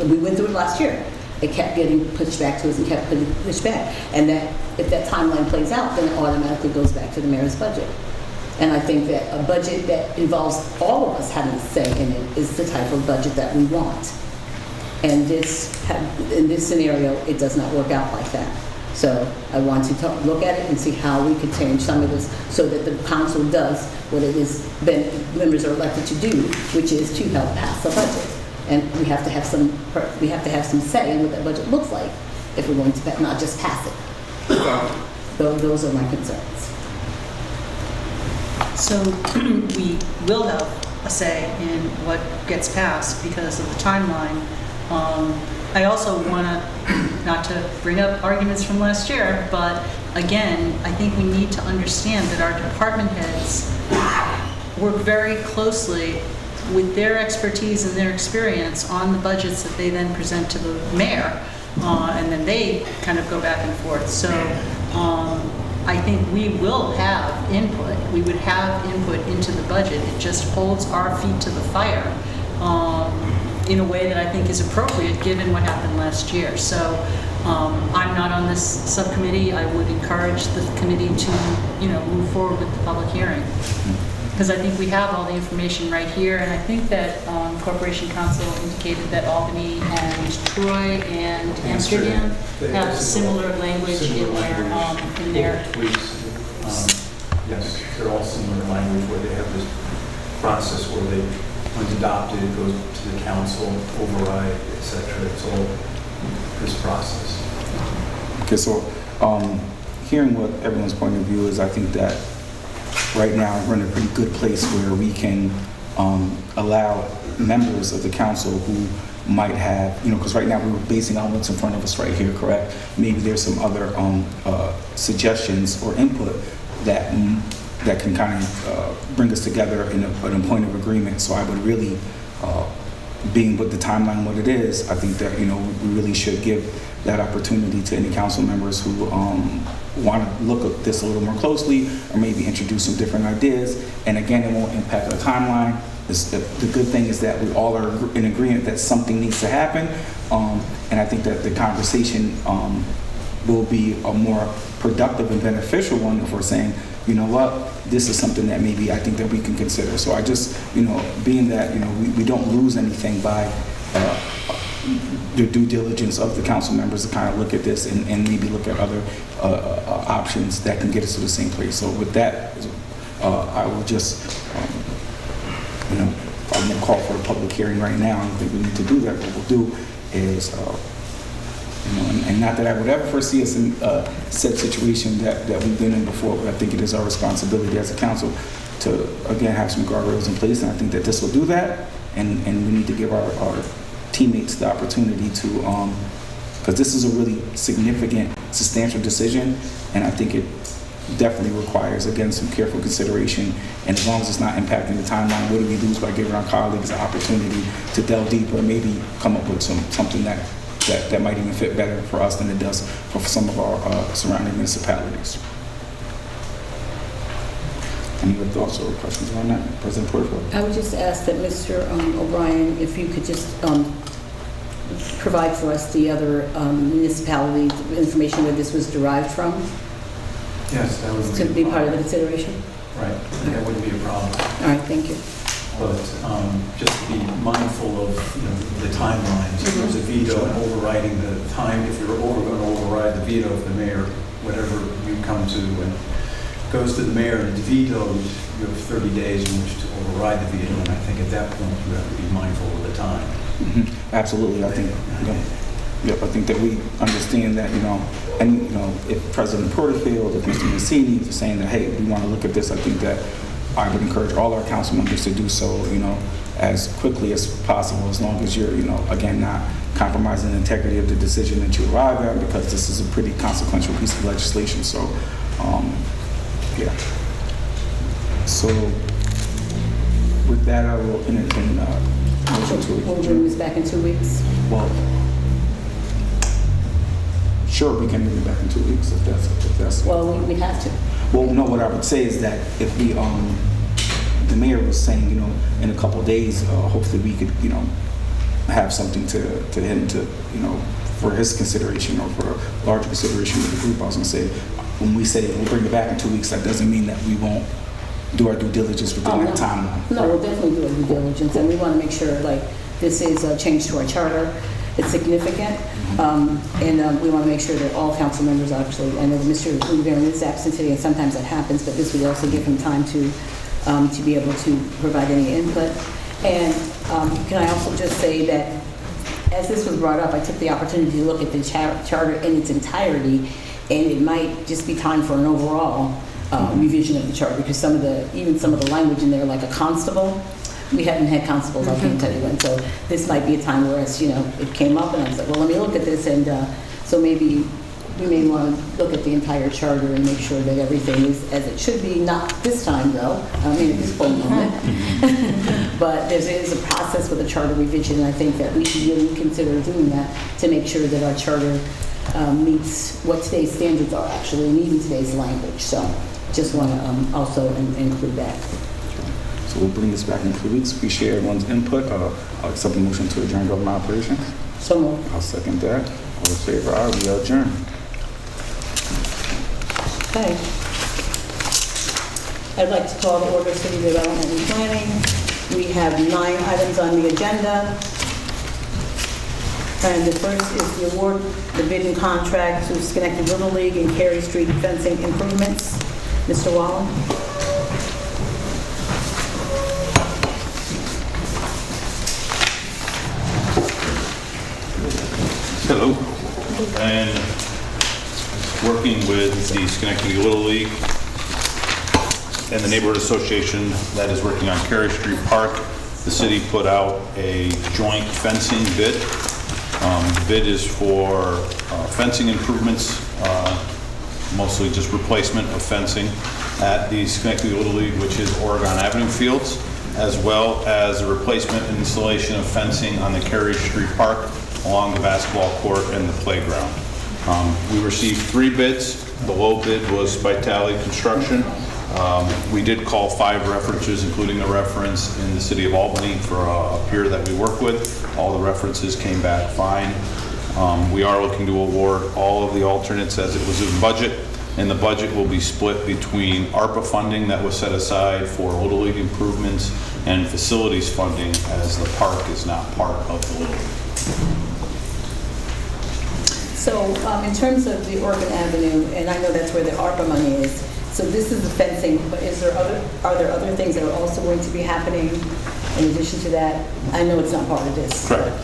we went through it last year, it kept getting pushed back to us and kept getting pushed back. And that if that timeline plays out, then it automatically goes back to the mayor's budget. And I think that a budget that involves all of us having a say in it is the type of budget that we want. And in this scenario, it does not work out like that. So I want to look at it and see how we could change some of this so that the council does what it is members are elected to do, which is to help pass the budget. And we have to have some say in what that budget looks like if we're going to not just pass it. So those are my concerns. So we will have a say in what gets passed because of the timeline. I also want to, not to bring up arguments from last year, but again, I think we need to understand that our department heads work very closely with their expertise and their experience on the budgets that they then present to the mayor, and then they kind of go back and forth. So I think we will have input. We would have input into the budget. It just holds our feet to the fire in a way that I think is appropriate given what happened last year. So I'm not on this subcommittee. I would encourage the committee to, move forward with the public hearing. because I think we have all the information right here, and I think that Corporation Council indicated that Albany and Troy and Amsterdam have similar language in their Yes, they're all similar language where they have this process where they, when it's adopted, it goes to the council, override, et cetera. It's all this process. Okay, so hearing what everyone's point of view is, I think that right now we're in a pretty good place where we can allow members of the council who might have, because right now we're basing on what's in front of us right here, correct? Maybe there's some other suggestions or input that can kind of bring us together in a point of agreement. So I would really, being with the timeline what it is, I think that, we really should give that opportunity to any council members who want to look at this a little more closely or maybe introduce some different ideas. And again, it won't impact our timeline. The good thing is that we all are in agreement that something needs to happen. And I think that the conversation will be a more productive and beneficial one if we're saying, you know what, this is something that maybe I think that we can consider. So I just, being that, we don't lose anything by the due diligence of the council members to kind of look at this and maybe look at other options that can get us to the same place. So with that, I will just, I'm going to call for a public hearing right now. I don't think we need to do that. What we'll do is, and not that I would ever foresee us in said situation that we've been in before, but I think it is our responsibility as a council to, again, have some guardrails in place. And I think that this will do that. And we need to give our teammates the opportunity to, because this is a really significant, substantial decision. And I think it definitely requires, again, some careful consideration. And as long as it's not impacting the timeline, what do we lose by giving our colleagues the opportunity to delve deeper and maybe come up with something that might even fit better for us than it does for some of our surrounding municipalities. Any other thoughts or questions on that, President Porterfield? I would just ask that Mr. O'Brien, if you could just provide for us the other municipalities information where this was derived from. Yes, that would To be part of the consideration. Right, that wouldn't be a problem. All right, thank you. But just to be mindful of the timelines. If there's a veto and overriding the time, if you're going to override the veto of the mayor, whatever you come to, and goes to the mayor and it's vetoed, you have 30 days in which to override the veto. And I think at that point you have to be mindful of the time. Mm-hmm. Absolutely, I think. Yep, I think that we understand that, and if President Porterfield, if Mr. Mancini is saying that, hey, we want to look at this, I think that I would encourage all our council members to do so, as quickly as possible, as long as you're, again, not compromising the integrity of the decision that you arrive at, because this is a pretty consequential piece of legislation. So, yeah. So, with that, I will entertain motion to We'll bring this back in 2 weeks. Well, sure, we can bring it back in 2 weeks if that's. Well, we have to. Well, no, what I would say is that if we, the mayor was saying, in a couple of days, hopefully we could, have something to him to, for his consideration or for larger consideration of the group. I was going to say, when we say we'll bring it back in 2 weeks, that doesn't mean that we won't do our due diligence within that timeline. No, we'll definitely do our due diligence, and we want to make sure, this is a change to our charter. It's significant, and we want to make sure that all council members actually, I know Mr. Rivera is absent today, and sometimes that happens, but this would also give him time to be able to provide any input. And can I also just say that as this was brought up, I took the opportunity to look at the charter in its entirety, and it might just be time for an overall revision of the charter, because even some of the language in there, like a constable, we hadn't had constables, I can't tell you when. So this might be a time where it came up, and I was like, well, let me look at this. And so maybe we may want to look at the entire charter and make sure that everything is as it should be. Not this time, though. I mean, at this point moment. But there is a process with a charter revision, and I think that we should really consider doing that to make sure that our charter meets what today's standards are, actually, and even today's language. So just want to also include that. So we'll bring this back in 2 weeks. Appreciate everyone's input. I'll accept the motion to adjourn government operations. So moved. I'll second that. All in favor, aye. We are adjourned. Okay. I'd like to call to order City Development and Planning. We have 9 items on the agenda. And the first is the award, the bid and contract to Schenectady Little League and Cary Street fencing improvements. Mr. Wallen? Hello. And working with the Schenectady Little League and the Neighborhood Association that is working on Cary Street Park, the city put out a joint fencing bid. The bid is for fencing improvements, mostly just replacement of fencing at the Schenectady Little League, which is Oregon Avenue Fields, as well as a replacement and installation of fencing on the Cary Street Park along the basketball court and the playground. We received 3 bids. The low bid was by Tally Construction. We did call 5 references, including a reference in the city of Albany for a peer that we work with. All the references came back fine. We are looking to award all of the alternates as it was in budget, and the budget will be split between ARPA funding that was set aside for Little League improvements and facilities funding, as the park is not part of the Little League. So in terms of the Oregon Avenue, and I know that's where the ARPA money is, so this is the fencing, but are there other things that are also going to be happening in addition to that? I know it's not part of this. Correct.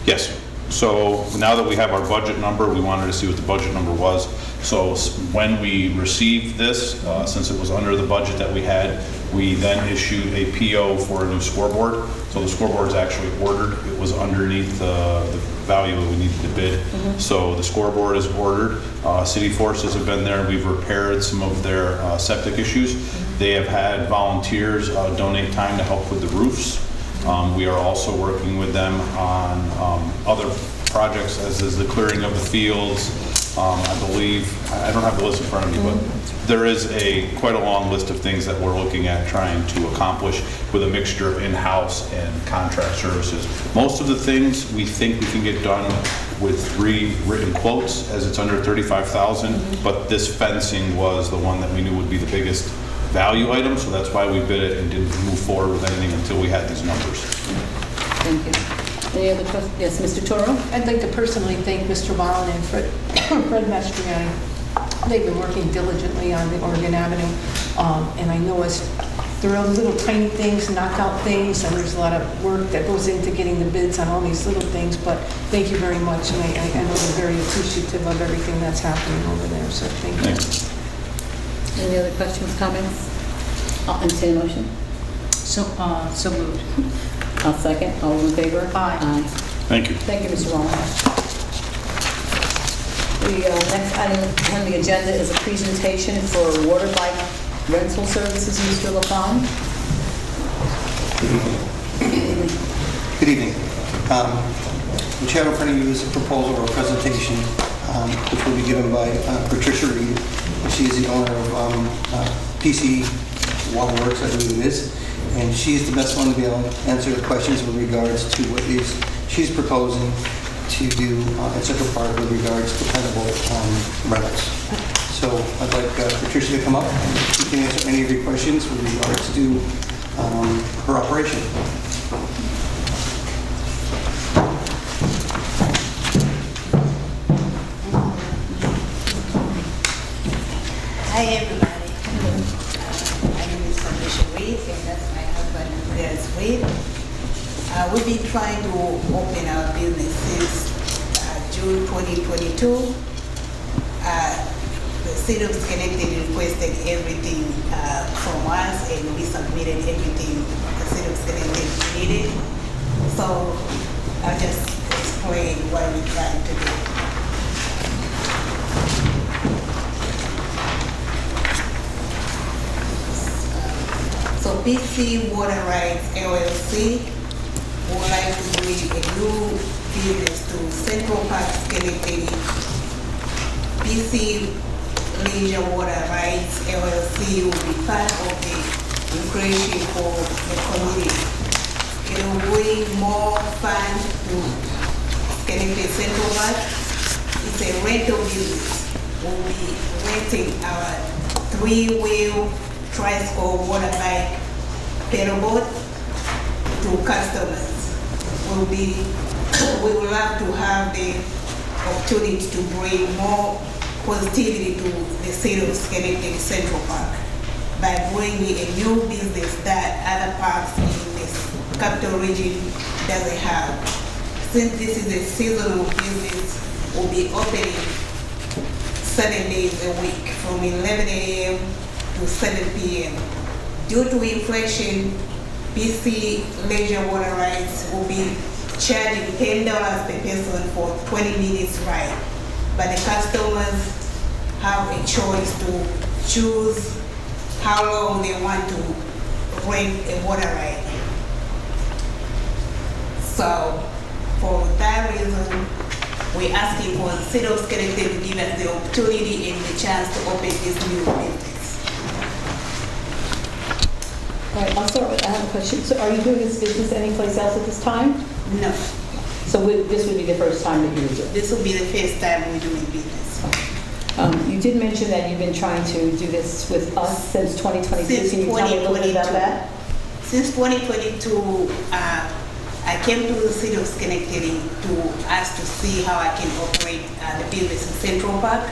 Yes. So now that we have our budget number, we wanted to see what the budget number was. So when we received this, since it was under the budget that we had, we then issued a PO for a new scoreboard. So the scoreboard is actually ordered. It was underneath the value that we needed to bid. So the scoreboard is ordered. City forces have been there. We've repaired some of their septic issues. They have had volunteers donate time to help with the roofs. We are also working with them on other projects, as is the clearing of the fields. I believe, I don't have the list in front of me, but there is quite a long list of things that we're looking at trying to accomplish with a mixture of in-house and contract services. Most of the things we think we can get done with 3 written quotes, as it's under $35,000, but this fencing was the one that we knew would be the biggest value item, so that's why we bid it and didn't move forward with anything until we had these numbers. Thank you. Any other questions? Yes, Mr. Toro? I'd like to personally thank Mr. Wallen and Fred Mastriani. They've been working diligently on the Oregon Avenue, and I know there are little tiny things, knockout things, and there's a lot of work that goes into getting the bids on all these little things, but thank you very much, and I know they're very appreciative of everything that's happening over there, so thank you. Thanks. Any other questions, comments? I'll entertain a motion. So moved. I'll second. All in favor? Aye. Thank you. Thank you, Mr. Wallen. The next item on the agenda is a presentation for water bike rental services. Mr. LaFawn. Good evening. What you have in front of you is a proposal or a presentation which will be given by Patricia Reed. She is the owner of PC Waterworks, I believe it is, and she's the best one to be able to answer the questions with regards to what she's proposing to do in Central Park with regards to dependable rentals. So I'd like Patricia to come up and she can answer any of your questions with regards to her operation. Hi everybody. My name is Patricia Reed, and that's my husband, Andreas Reed. We've been trying to open our business since June 2022. The city of Schenectady requested everything from us, and we submitted everything the city of Schenectady needed. So I'll just explain what we're trying to do. So PC Water Rights LLC would like to bring a new business to Central Park, Schenectady. PC Leisure Water Rights LLC will be part of the recreation for the community. It will bring more fun to Schenectady Central Park. It's a rental business. We'll be renting our 3-wheel tricycle, motorbike, pedal boat to customers. We would love to have the opportunity to bring more positivity to the city of Schenectady Central Park by bringing a new business that other parks in this capital region doesn't have. Since this is a seasonal business, we'll be opening 7 days a week from 11 a.m. to 7 p.m. Due to inflation, BC Leisure Water Rides will be charging $10 per person for 20 minutes ride. But the customers have a choice to choose how long they want to rent a water ride. So for that reason, we're asking for the city of Schenectady to give us the opportunity and the chance to open this new business. All right, I'll start with, I have a question. So are you doing this business anyplace else at this time? No, So this would be the first time that you would do it? this will be the first time we're doing business. You did mention that you've been trying to do this with us since 2022. Since Can you tell me a little bit about 2022. that? Since 2022, I came to the city of Schenectady to ask to see how I can operate the business in Central Park.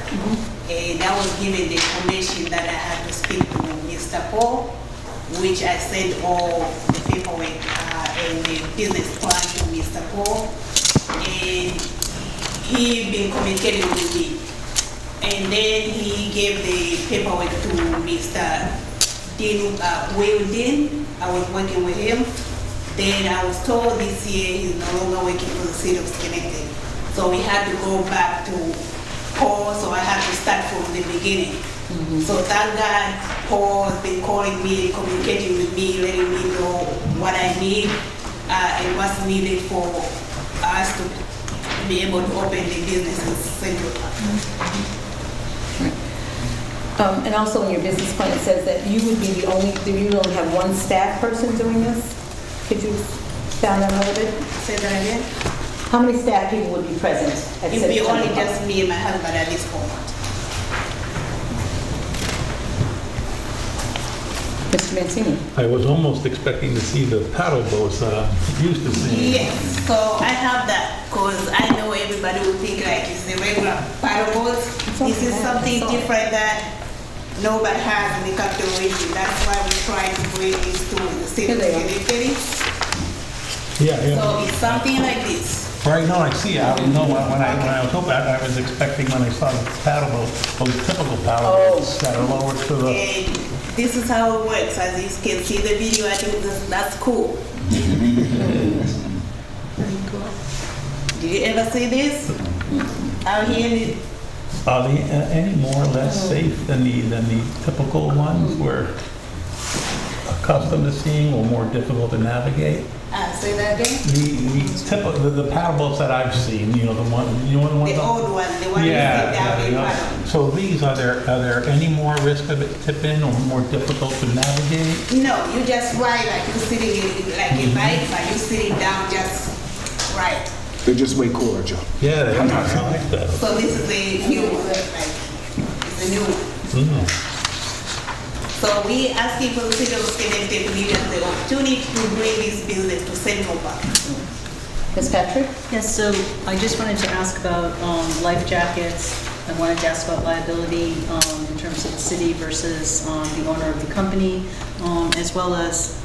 And I was given the information that I had to speak to Mr. Paul, which I sent all the paperwork and the business plan to Mr. Paul. And he been communicating with me. And then he gave the paperwork to Mr. Will Dean. I was working with him. Then I was told this year he's no longer working for the city of Schenectady. So we had to go back to Paul, so I had to start from the beginning. So thank God Paul has been calling me and communicating with me, letting me know what I need and what's needed for us to be able to open the business in Central Park. And also in your business plan, it says that you would be you only have one staff person doing this? Could you expound on that a little bit? Say that again? How many staff people would be present at It would be Central only Park? just me and my husband at this point. Mr. Mancini? I was almost expecting to see the paddle boats that I'm used to seeing. Yes, so I have that because I know everybody will think like it's the regular paddle boats. This is something different that nobody has in the capital region. That's why we try to bring this to the city of Schenectady. Yeah, So it's something like this. Right, no, I see. I don't know when I was hoping, I was expecting when I saw the paddle boat, those typical paddle boats that are lowered to the. And this is how it works. As you can see the video, I think that's cool. Did you ever see this? Out here, Are they any more or less safe than the typical ones we're accustomed to seeing, or more difficult to navigate? say that again? The paddle boats that I've seen, the ones. The old one, the one you sit down in paddle. So these, are there any more risk of it tipping or more difficult to navigate? No, you just ride like you're sitting like a bike, but you're sitting down just right. They're just way cooler, Joe. Yeah, I like that. So this is the new one, like, it's a new one. So we asking for the city of Schenectady to give us the opportunity to bring this business to Central Park. Ms. Patrick? Yes, so I just wanted to ask about life jackets. I wanted to ask about liability in terms of the city versus the owner of the company, as well as,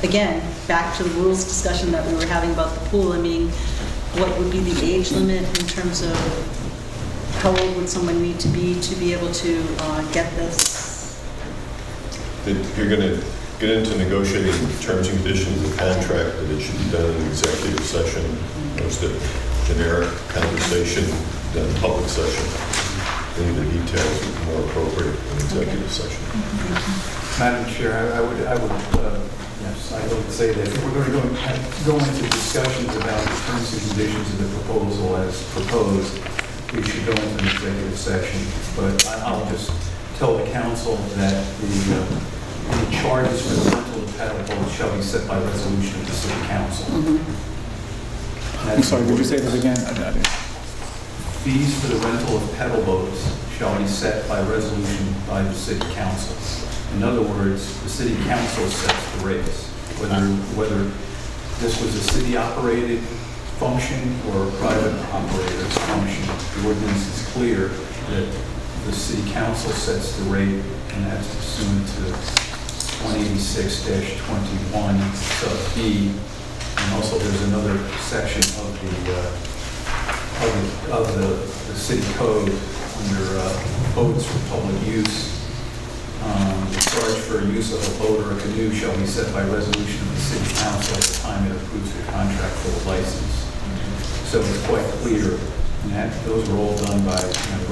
again, back to the rules discussion that we were having about the pool. I mean, what would be the age limit in terms of how old would someone need to be able to get this? If you're going to get into negotiating terms and conditions of the contract, that it should be done in executive session, most of generic conversation done in public session. Any of the details would be more appropriate in executive session. Madam Chair, I would say that if we're going to go into discussions about the terms and conditions of the proposal as proposed, we should go into an executive session. But I'll just tell the council that the charges for the rental of paddle boats shall be set by resolution of the city council. I'm sorry, would you say that again? Fees for the rental of paddle boats shall be set by resolution by the city council. In other words, the city council sets the rates. Whether this was a city-operated function or a private operator's function, the ordinance is clear that the city council sets the rate, and that's pursuant to 186-21 sub B. And also there's another section of the city code under codes for public use. The charge for use of a boat or a canoe shall be set by resolution of the city council at the time it approves the contract for the license. So it's quite clear, and those were all done by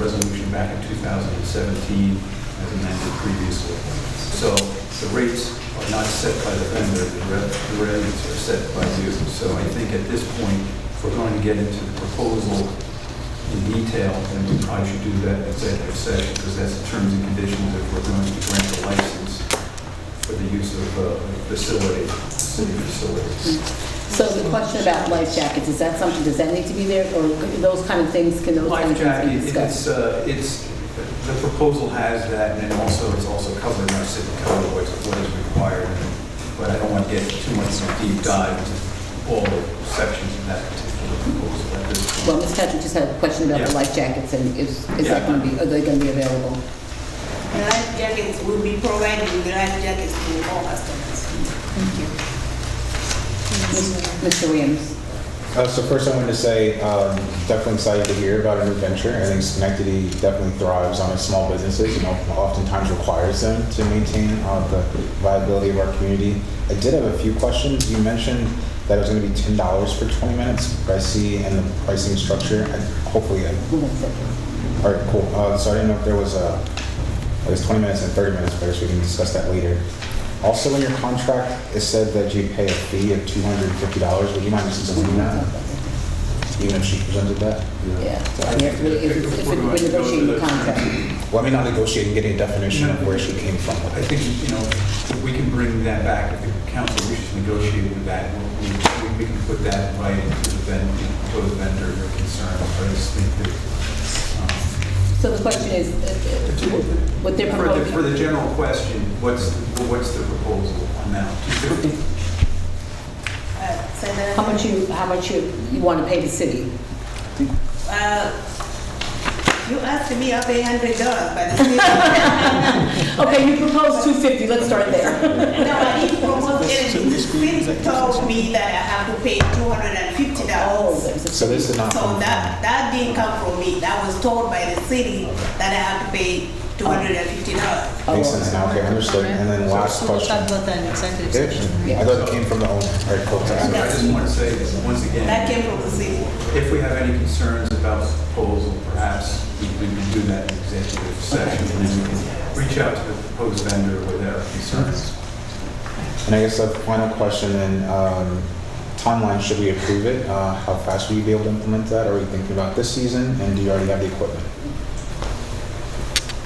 resolution back in 2017 as amended previously. So the rates are not set by the vendor, the rates are set by you. So I think at this point, if we're going to get into the proposal in detail, then we probably should do that in executive session, because that's the terms and conditions if we're going to grant a license for the use of facility, city facility. So the question about life jackets, is that something, does that need to be there, or those kind of things, can those kind of Life things be jacket, discussed? the proposal has that, and then also it's also covered in our city code, what is required. But I don't want to get too much of a deep dive into all the sections of that particular proposal at this point. Well, Ms. Patrick just had a question about the life jackets, and is that going to be, are they going to be available? The life jackets will be provided with life jackets to all customers. Thank you. Mr. Williams? So first I wanted to say, definitely excited to hear about a new venture. I think Schenectady definitely thrives on its small businesses, oftentimes requires them to maintain the viability of our community. I did have a few questions. You mentioned that it was going to be $10 for 20 minutes, but I see in the pricing structure, hopefully, all right, cool. So I didn't know if there was I guess 20 minutes and 30 minutes, but I guess we can discuss that later. Also, in your contract, it said that you pay a fee of $250. Would you mind just explaining that? Even if she presented that? Yeah. If we're negotiating the contract. Well, I mean, not negotiating, getting a definition of where she came from. I think, we can bring that back if the council wishes to negotiate with that. We can put that right into the proposed vendor concern. But I just think that, So the question is, what they're proposing? for the general question, what's the proposal amount? How much you want to pay the city? You asked me, I'll pay $100, but the city. Okay, you proposed $250, let's start there. No, I didn't propose anything. The city told me that I have to pay $250. So this is not. So that didn't come from me. That was told by the city that I have to pay $250. Makes sense now, okay, understood. And then last So we'll talk question. about that in executive Okay. session. I thought it came from the owner. All right, cool. I just want to say, once again, That came from the city. if we have any concerns about the proposal, perhaps we can do that in executive session, and then we can reach out to the proposed vendor with our concerns. And I guess a final question then, timeline, should we approve it? How fast will you be able to implement that? Are we thinking about this season? And do you already have the equipment?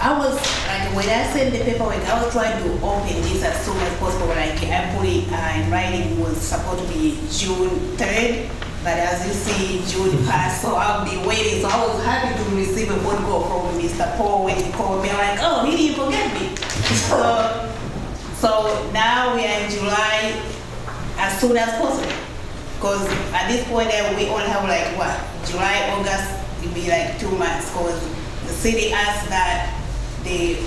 I was, like, when I sent the paperwork, I was trying to open this as soon as possible. Like, I put it in writing, it was supposed to be June 3rd, but as you see, June passed, so I'll be waiting. So I was happy to receive a phone call from Mr. Paul when he called me. I'm like, oh, he didn't forget me. So now we are in July, as soon as possible. Because at this point, we only have like, what, July, August, it'll be like 2 months. Because the city asked that the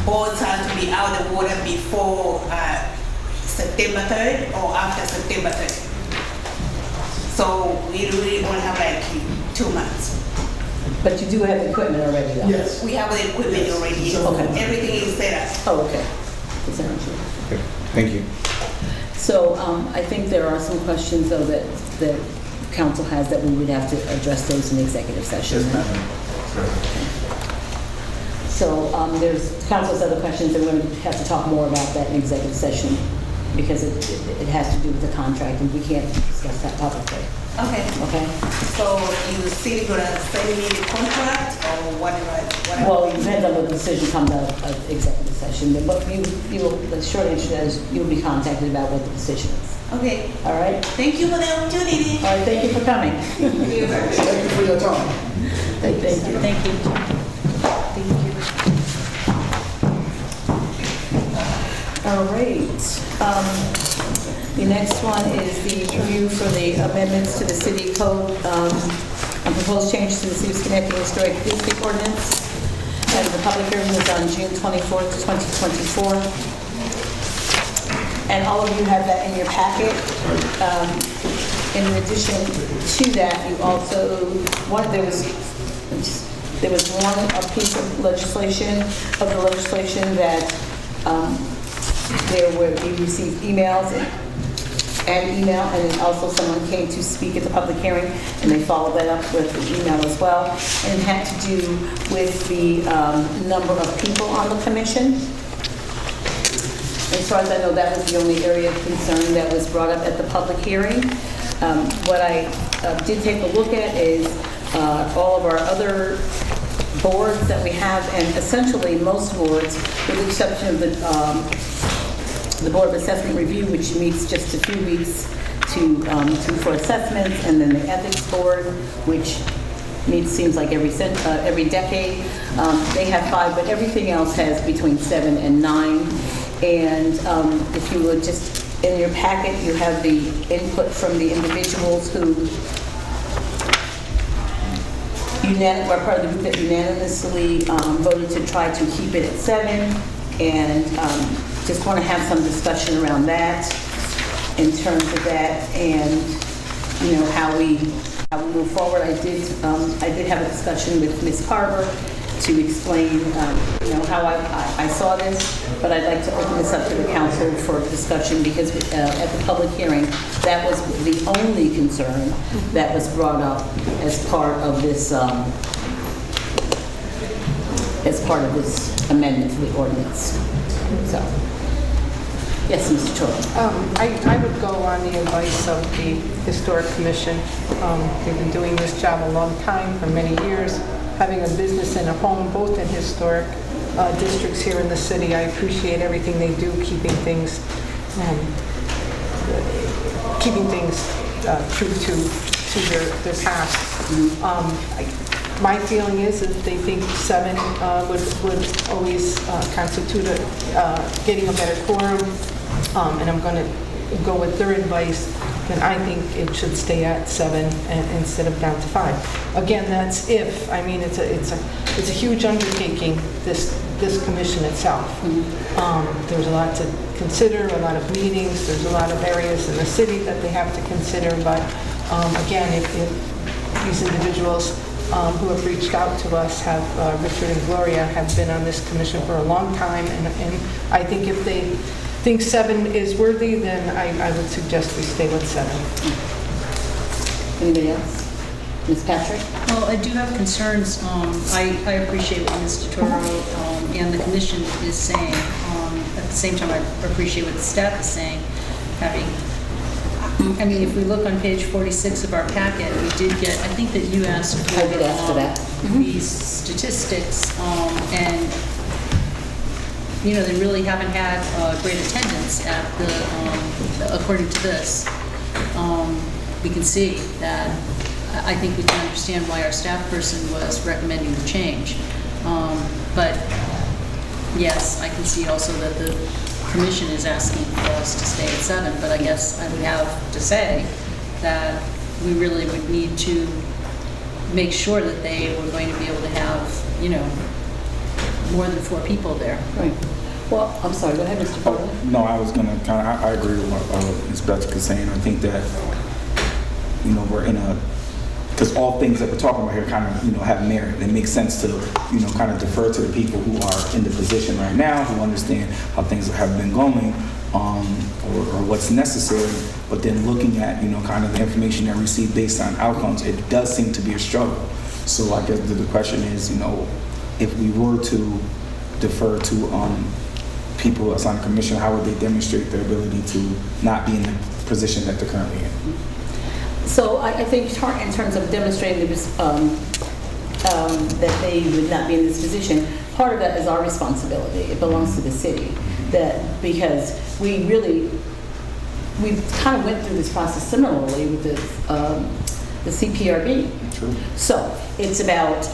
boats have to be out of the water before September 3rd or after September 3rd. So we really only have like 2 months. But you do have equipment already, though? Yes. We have the equipment already. Okay. Everything is set up. Oh, okay. Okay, thank you. So I think there are some questions, though, that council has that we would have to address those in executive session. Yes, Madam. So there's council's other questions, and we're going to have to talk more about that in executive session because it has to do with the contract, and we can't discuss that publicly. Okay. Okay? So you still gonna send me the contract or whatever? Well, it depends on what decision comes out of executive session, but you will, the short answer is you'll be contacted about what the decision is. Okay. All right? Thank you for the opportunity. All right, thank you for coming. Thank you. Thank you for your time. Thank you. Thank you. Thank you. All right. The next one is the review for the amendments to the city code and proposed changes to the City of Schenectady Historic District Ordinance. And the public hearing was on June 24th, 2024. And all of you have that in your packet. In addition to that, you also, there was one piece of legislation, that we received emails and then also someone came to speak at the public hearing, and they followed that up with the email as well. And it had to do with the number of people on the commission. As far as I know, that was the only area of concern that was brought up at the public hearing. What I did take a look at is all of our other boards that we have, and essentially most boards, with the exception of the Board of Assessment Review, which meets just a few weeks for assessments, and then the Ethics Board, which meets seems like every decade. They have 5, but everything else has between 7 and 9. And if you would just, in your packet, you have the input from the individuals who were part of the group that unanimously voted to try to keep it at 7. And just want to have some discussion around that, in terms of that, and how we move forward. I did have a discussion with Ms. Carver to explain how I saw this, but I'd like to open this up to the council for discussion, because at the public hearing, that was the only concern that was brought up as part of this amendment to the ordinance. So, yes, Mr. Torres. I would go on the advice of the Historic Commission. They've been doing this job a long time, for many years, having a business and a home, both in historic districts here in the city. I appreciate everything they do, keeping things true to their past. My feeling is that they think 7 would always constitute getting a better quorum, and I'm going to go with their advice. Then I think it should stay at 7 instead of down to 5. Again, that's if. I mean, it's a huge undertaking, this commission itself. There's a lot to consider, a lot of meetings. There's a lot of areas in the city that they have to consider. But again, if these individuals who have reached out to us Richard and Gloria have been on this commission for a long time, and I think if they think 7 is worthy, then I would suggest we stay with 7. Anybody else? Ms. Patrick? Well, I do have concerns. I appreciate what Mr. Toro and the commission is saying. At the same time, I appreciate what the staff is saying. I mean, if we look on page 46 of our packet, we did get, I think that you asked for, I did ask for that. These statistics, and they really haven't had great attendance at according to this. We can see that. I think we can understand why our staff person was recommending the change. But yes, I can see also that the commission is asking for us to stay at 7, but I guess I would have to say that we really would need to make sure that they were going to be able to have, more than 4 people there. Right. Well, I'm sorry, go ahead, Mr. Porter. No, I was gonna I agree with what Ms. Bethke is saying. I think that, we're in because all things that we're talking about here kind of, have merit. It makes sense to, kind of defer to the people who are in the position right now, who understand how things have been going, or what's necessary. But then looking at, kind of the information that we receive based on outcomes, it does seem to be a struggle. So I guess the question is, if we were to defer to people that's on the commission, how would they demonstrate their ability to not be in the position that they're currently in? So I think in terms of demonstrating that they would not be in this position, part of that is our responsibility. It belongs to the city. Because we kind of went through this process similarly with the CPRB. True. So it's about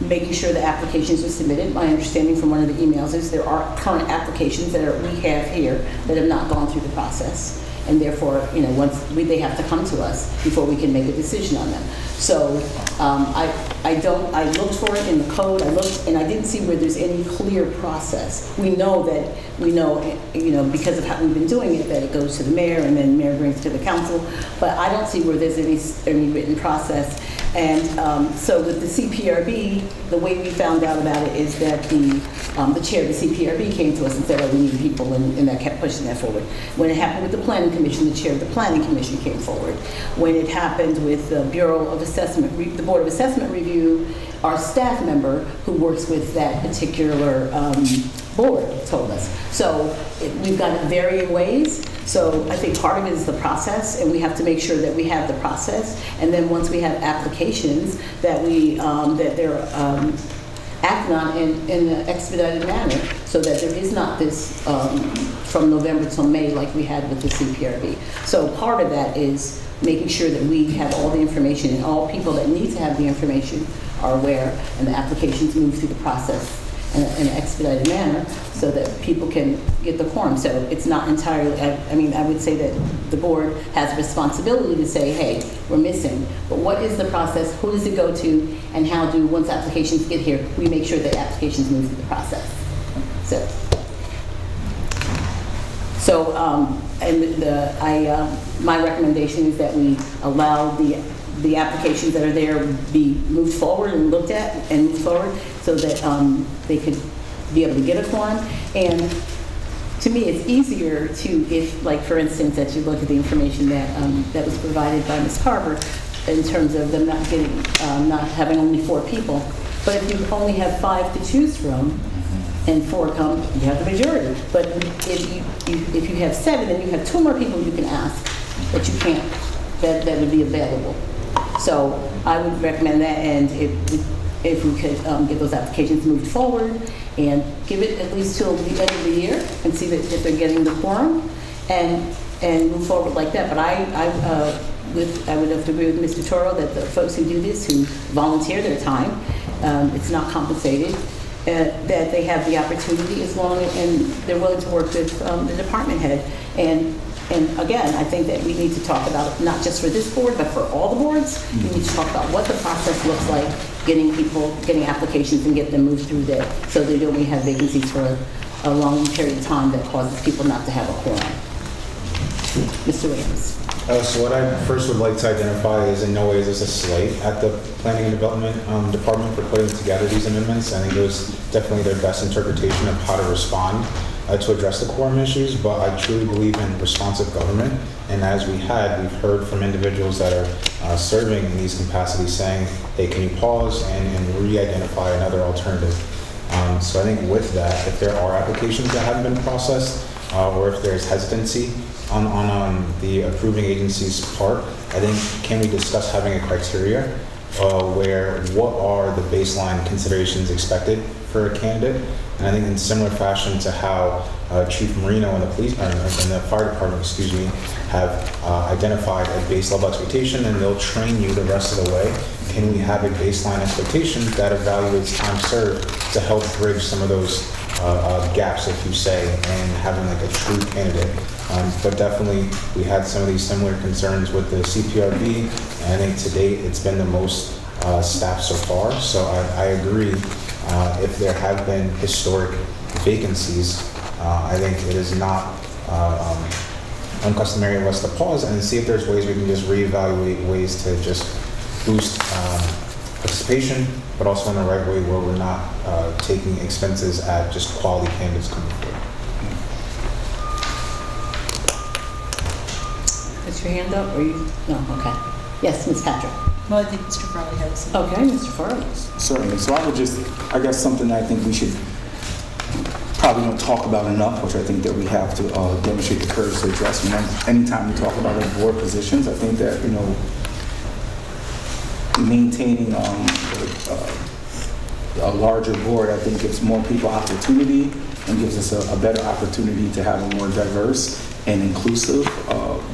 making sure the applications are submitted. My understanding from one of the emails is there are current applications that we have here that have not gone through the process. And therefore, once they have to come to us before we can make a decision on them. So I looked for it in the code. I looked, and I didn't see where there's any clear process. We know, because of how we've been doing it, that it goes to the mayor and then the mayor brings it to the council. But I don't see where there's any written process. And so with the CPRB, the way we found out about it is that the chair of the CPRB came to us and said, oh, we need people, and that kept pushing that forward. When it happened with the Planning Commission, the chair of the Planning Commission came forward. When it happened with the Bureau of Assessment, the Board of Assessment Review, our staff member who works with that particular board told us. So we've got it varying ways. So I think part of it is the process, and we have to make sure that we have the process. And then once we have applications that they're acting on in an expedited manner, so that there is not this from November till May like we had with the CPRB. So part of that is making sure that we have all the information, and all people that need to have the information are aware, and the applications move through the process in an expedited manner so that people can get the quorum. So it's not entirely, I would say that the board has a responsibility to say, hey, we're missing. But what is the process? Who does it go to? And how do, once applications get here, we make sure that applications move through the process? My recommendation is that we allow the applications that are there be moved forward and looked at and moved forward so that they could be able to get a quorum. And to me, it's easier if, like, for instance, that you look at the information that was provided by Ms. Carver in terms of them not having only 4 people. But if you only have 5 to choose from, and 4 come, you have the majority. But if you have 7, then you have 2 more people you can ask that you can't, that would be available. So I would recommend that, and if we could get those applications moved forward and give it at least till the end of the year and see that if they're getting the quorum and move forward like that. But I would have to agree with Mr. Toro that the folks who do this, who volunteer their time, it's not compensated, that they have the opportunity as long and they're willing to work with the department head. And again, I think that we need to talk about it, not just for this board, but for all the boards. We need to talk about what the process looks like, getting applications and get them moved through there, so they don't have vacancies for a long period of time that causes people not to have a quorum. Mr. Williams. So what I first would like to identify is in no way is this a slight at the Planning and Development Department for putting together these amendments. I think it was definitely their best interpretation of how to respond to address the quorum issues, but I truly believe in responsive government. And as we've heard from individuals that are serving in these capacities saying, hey, can you pause and re-identify another alternative? So I think with that, if there are applications that haven't been processed, or if there's hesitancy on the approving agency's part, I think can we discuss having a criteria where what are the baseline considerations expected for a candidate? And I think in similar fashion to how Chief Marino and the fire department, have identified a base level expectation, and they'll train you the rest of the way. Can we have a baseline expectation that evaluates time served to help bridge some of those gaps, if you say, and having like a true candidate? But definitely, we had some of these similar concerns with the CPRB, and I think to date it's been the most staffed so far. So I agree. If there have been historic vacancies, I think it is not uncustomary of us to pause and see if there's ways we can just reevaluate ways to just boost participation, but also in the right way where we're not taking expenses at just quality candidates coming forward. Is your hand up, or you? No, okay. Yes, Ms. Patrick. Well, I think Mr. Farley has. Okay, Mr. Farley. Certainly. So I would I guess something that I think we should probably don't talk about enough, which I think that we have to demonstrate the courage to address. Anytime we talk about our board positions, I think that, maintaining a larger board, I think gives more people opportunity and gives us a better opportunity to have a more diverse and inclusive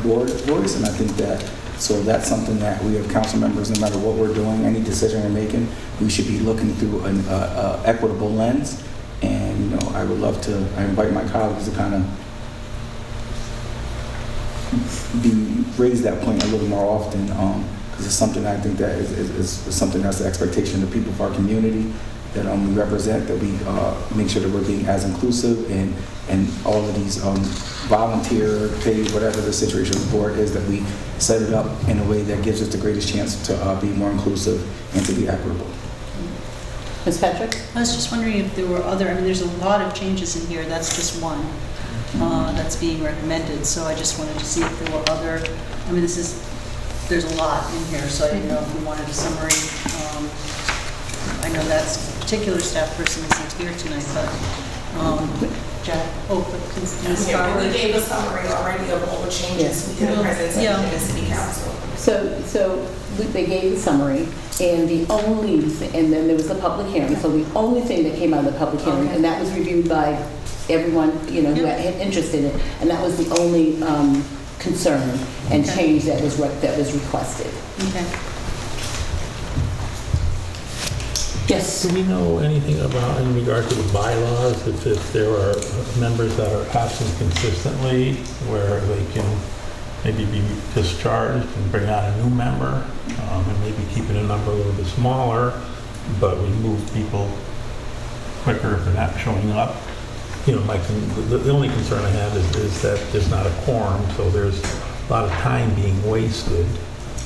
board voice. And I think that So that's something that we have council members, no matter what we're doing, any decision we're making, we should be looking through an equitable lens. And, you know, I would love to, I invite my colleagues to kind of raise that point a little more often, because it's something I think that is something that's the expectation of the people of our community that we represent, that we make sure that we're being as inclusive and all of these volunteer, paid, whatever the situation of the board is, that we set it up in a way that gives us the greatest chance to be more inclusive and to be equitable. Ms. Patrick? I was just wondering if there were other, I mean, there's a lot of changes in here, that's just one that's being recommended, so I just wanted to see if there were other, I mean, there's a lot in here, so I didn't know if we wanted a summary. I know that's a particular staff person isn't here tonight, but, Jack, but Ms. Yeah, Farber. we gave a summary already of all the changes we did in presentation Yeah. to the city council. So they gave the summary, and and then there was the public hearing, so the only thing that came out of the public hearing, and that was reviewed by everyone, you know, who had interest in it, and that was the only concern and change that was requested. Okay. Yes. Do we know anything about, in regard to the bylaws, if there are members that are absent consistently, where they can maybe be discharged and bring on a new member, and maybe keeping the number a little bit smaller, but we move people quicker if they're not showing up? You know, the only concern I have is that there's not a quorum, so there's a lot of time being wasted.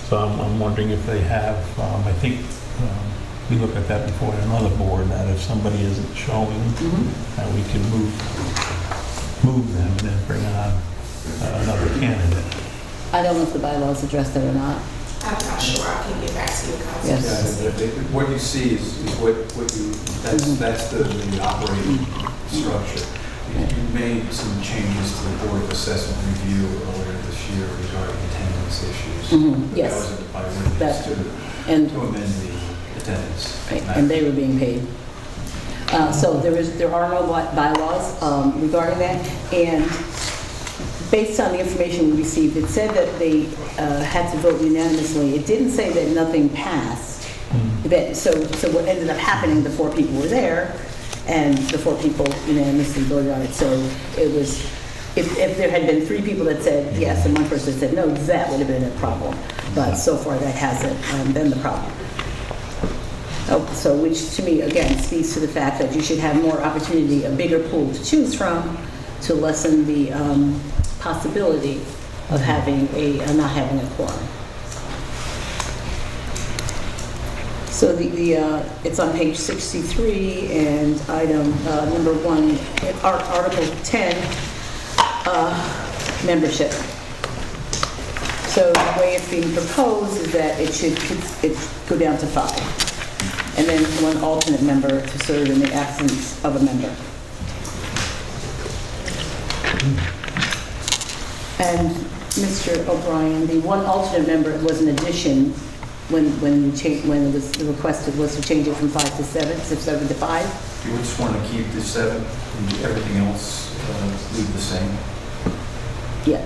So I'm wondering if they have, I think we looked at that before in another board, that if somebody isn't showing, that we can move them and then bring on another candidate. I don't know if the bylaws address that or not. I'm not sure, I can get back to you, council. Yes. Yeah, what you see is what you, that's the operating structure. You made some changes to the board of assessment review earlier this year regarding attendance issues. Yes. That was by ordinance to amend the attendance. Right, and they were being paid. So there are no bylaws regarding that, and based on the information we received, it said that they had to vote unanimously. It didn't say that nothing passed. So what ended up happening, the 4 people were there, and the 4 people unanimously voted on it. So it was, if there had been 3 people that said yes and 1 person said no, that would have been a problem. But so far that hasn't been the problem. So which to me, again, speaks to the fact that you should have more opportunity, a bigger pool to choose from, to lessen the possibility of having not having a quorum. So it's on page 63, and item number 1, Article 10, membership. So the way it's being proposed is that it should go down to 5, and then 1 alternate member to serve in the absence of a member. And Mr. O'Brien, the 1 alternate member was an addition when it was requested was to change it from 5 to 7, 7 to 5. You would just want to keep the 7 and everything else leave the same? Yeah,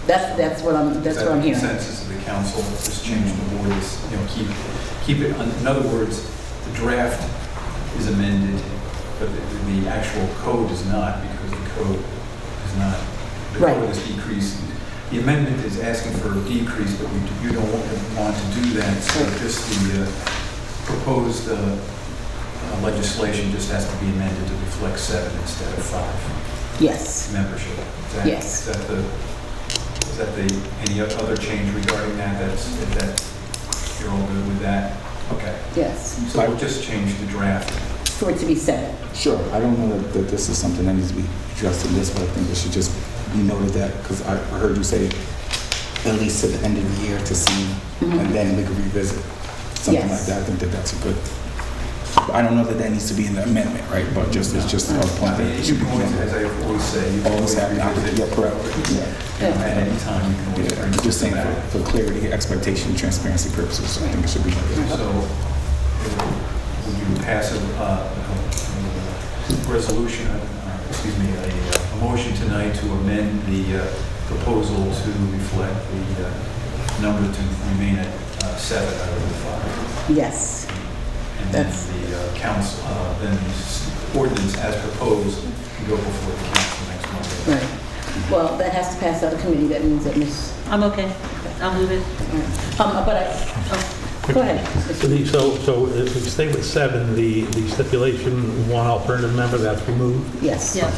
that's what I'm hearing. The consensus of the council, just change the board is, you know, keep it, in other words, the draft is amended, but the actual code is not, because the code is not, the code is decreased. The amendment is asking for a decrease, but you don't want to do that, so just the proposed legislation just has to be amended to reflect 7 instead of 5. Yes. Membership. Yes. Is that any other change regarding that? You're all good with that? Okay. Yes. So we'll just change the draft. For it to be 7. Sure. I don't know that this is something that needs to be addressed in this, but I think it should just be noted that, because I heard you say at least to the end of the year to see, and then we could revisit something like that. I think that's a good. I don't know that needs to be in the amendment, right? But it's just a point that You can always, as I always say, you can always have an opportunity. Yeah, correct. At any time, you can always bring Just saying back. for clarity, expectation, transparency purposes, I think it should be noted. So, would you pass a resolution, a motion tonight to amend the proposal to reflect the number to remain at 7 out of the 5. Yes. And then the council, then the ordinance as proposed can go before the council next Monday. Right. Well, that has to pass out of committee. That means that Ms. I'm okay. I'll move it. Go ahead. So if we stay with 7, the stipulation, 1 alternative member, that's removed? Yes. Yeah.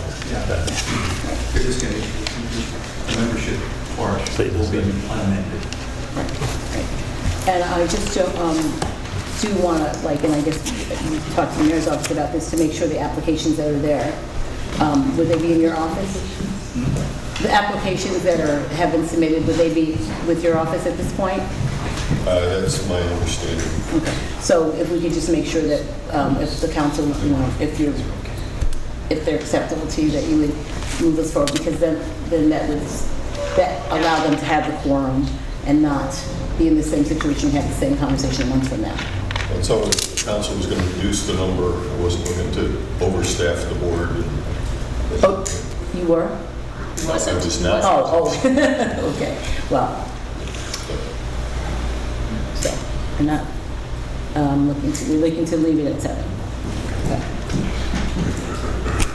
They're just going to, the membership part will be unamended. And I just do want to, like, and I guess you talked to the mayor's office about this, to make sure the applications that are there, would they be in your office? The applications that have been submitted, would they be with your office at this point? That's my understanding. Okay. So if we could just make sure that if the council, if they're acceptable to you, that you would move this forward, because then that allow them to have the quorum and not be in the same situation, have the same conversation a month from now. And so the council was going to reduce the number. I wasn't going to overstaff the board. Oh, you were? I was not. Oh, okay. Well, so we're not we're looking to leave it at 7. Okay.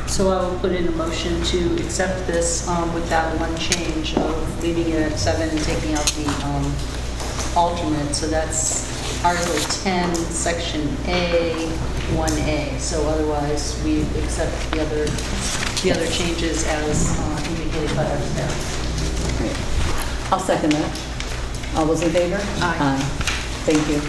So I will put in a motion to accept this with that one change of leaving it at 7 and taking out the alternate. So that's Article 10, Section A, 1A. So otherwise, we accept the other changes as indicated by our staff. Great. I'll second that. All those in favor? Aye. Thank you.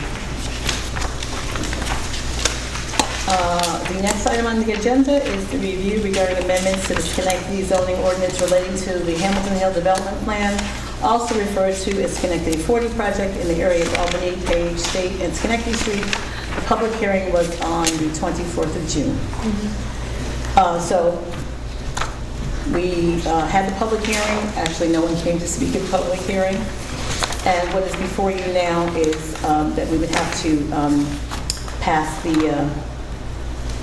The next item on the agenda is the review regarding amendments to the Schenectady zoning ordinance relating to the Hamilton Hill Development Plan, also referred to as Schenectady 40 project in the area of Albany, Page, State, and Schenectady Street. The public hearing was on the 24th of June. So we had the public hearing. Actually, no one came to speak at the public hearing. And what is before you now is that we would have to pass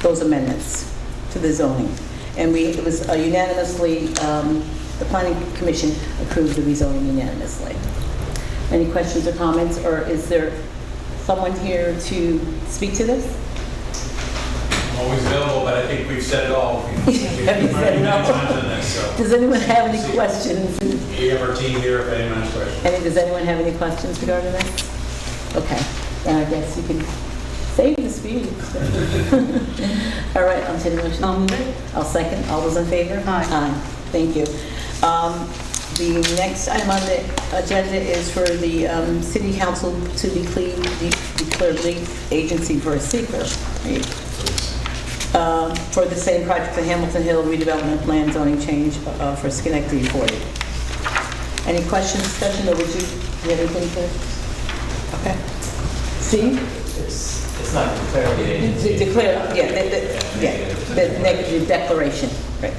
those amendments to the zoning. And it was unanimously, the Planning Commission approved the rezoning unanimously. Any questions or comments, or is there someone here to speak to this? I'm always available, but I think we've said it all. Have you said it all? Does anyone have any questions? We have our team here if anyone has questions. Does anyone have any questions regarding this? Okay, then I guess you can save the speed. All right, I'll take the motion. I'll move it. I'll second. All those in favor? Aye. Thank you. The next item on the agenda is for the City Council to declare lead agency for a seeker, right? For the same project, the Hamilton Hill redevelopment plan zoning change for Schenectady 40. Any questions, discussion, or would you have anything to? Okay. Steve? It's not declared the agency. Declare, the negative declaration, right.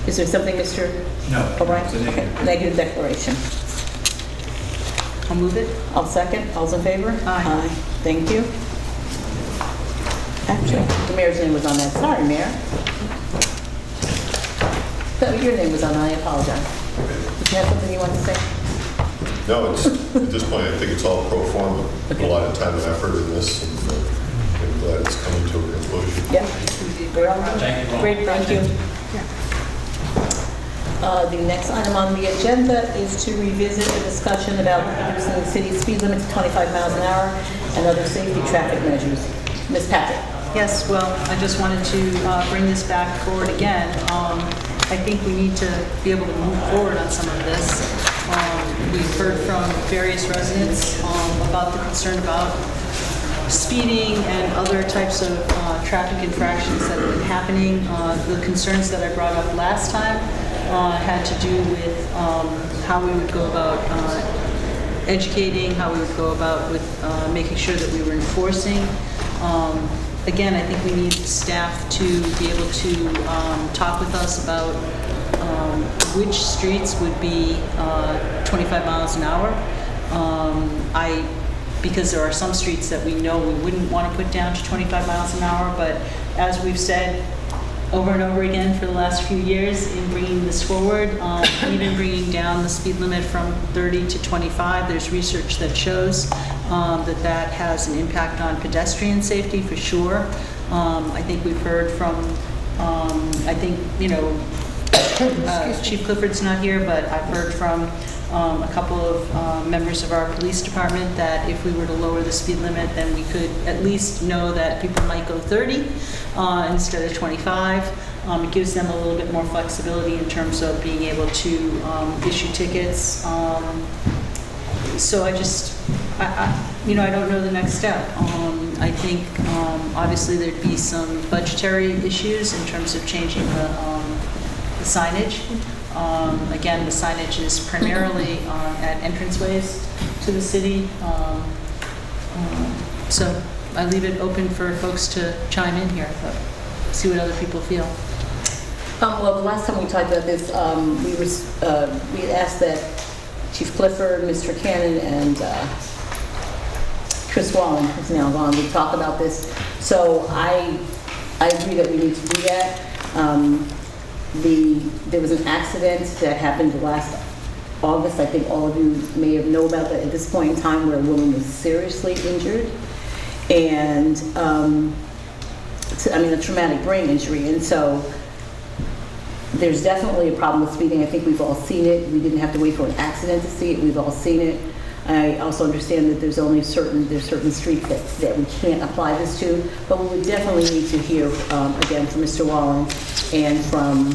Is there something, Mr. No. O'Brien? It's a negative. Okay, negative declaration. I'll move it. I'll second. All's in favor? Aye. Thank you. Actually, the mayor's name was on that. Sorry, Mayor. So your name was on, I apologize. Did you have something you want to say? No, it's, at this point, I think it's all pro forma. A lot of time and effort in this, and I'm glad it's coming to a conclusion. Yep. We're all good? Thank you. Great, thank you. The next item on the agenda is to revisit a discussion about reducing the city's speed limit to 25 miles an hour and other safety traffic measures. Ms. Patrick. Yes, well, I just wanted to bring this back forward again. I think we need to be able to move forward on some of this. We've heard from various residents about the concern about speeding and other types of traffic infractions that have been happening. The concerns that I brought up last time had to do with how we would go about educating, how we would go about with making sure that we were enforcing. Again, I think we need staff to be able to talk with us about which streets would be 25 miles an hour. Because there are some streets that we know we wouldn't want to put down to 25 miles an hour, but as we've said over and over again for the last few years in bringing this forward, even bringing down the speed limit from 30 to 25. There's research that shows that that has an impact on pedestrian safety for sure. I think we've heard from, I think, Chief Clifford's not here, but I've heard from a couple of members of our police department that if we were to lower the speed limit, then we could at least know that people might go 30 instead of 25. It gives them a little bit more flexibility in terms of being able to issue tickets. So I don't know the next step. I think obviously there'd be some budgetary issues in terms of changing the signage. Again, the signage is primarily at entranceways to the city. So I leave it open for folks to chime in here, but see what other people feel. Well, the last time we talked about this, we asked that Chief Clifford, Mr. Cannon, and Chris Wallen, who's now gone, we talk about this. So I agree that we need to do that. There was an accident that happened last August. I think all of you may have known about that at this point in time, where a woman was seriously injured, and a traumatic brain injury. And so there's definitely a problem with speeding. I think we've all seen it. We didn't have to wait for an accident to see it. We've all seen it. I also understand that there's certain streets that we can't apply this to, but we would definitely need to hear again from Mr. Wallen and from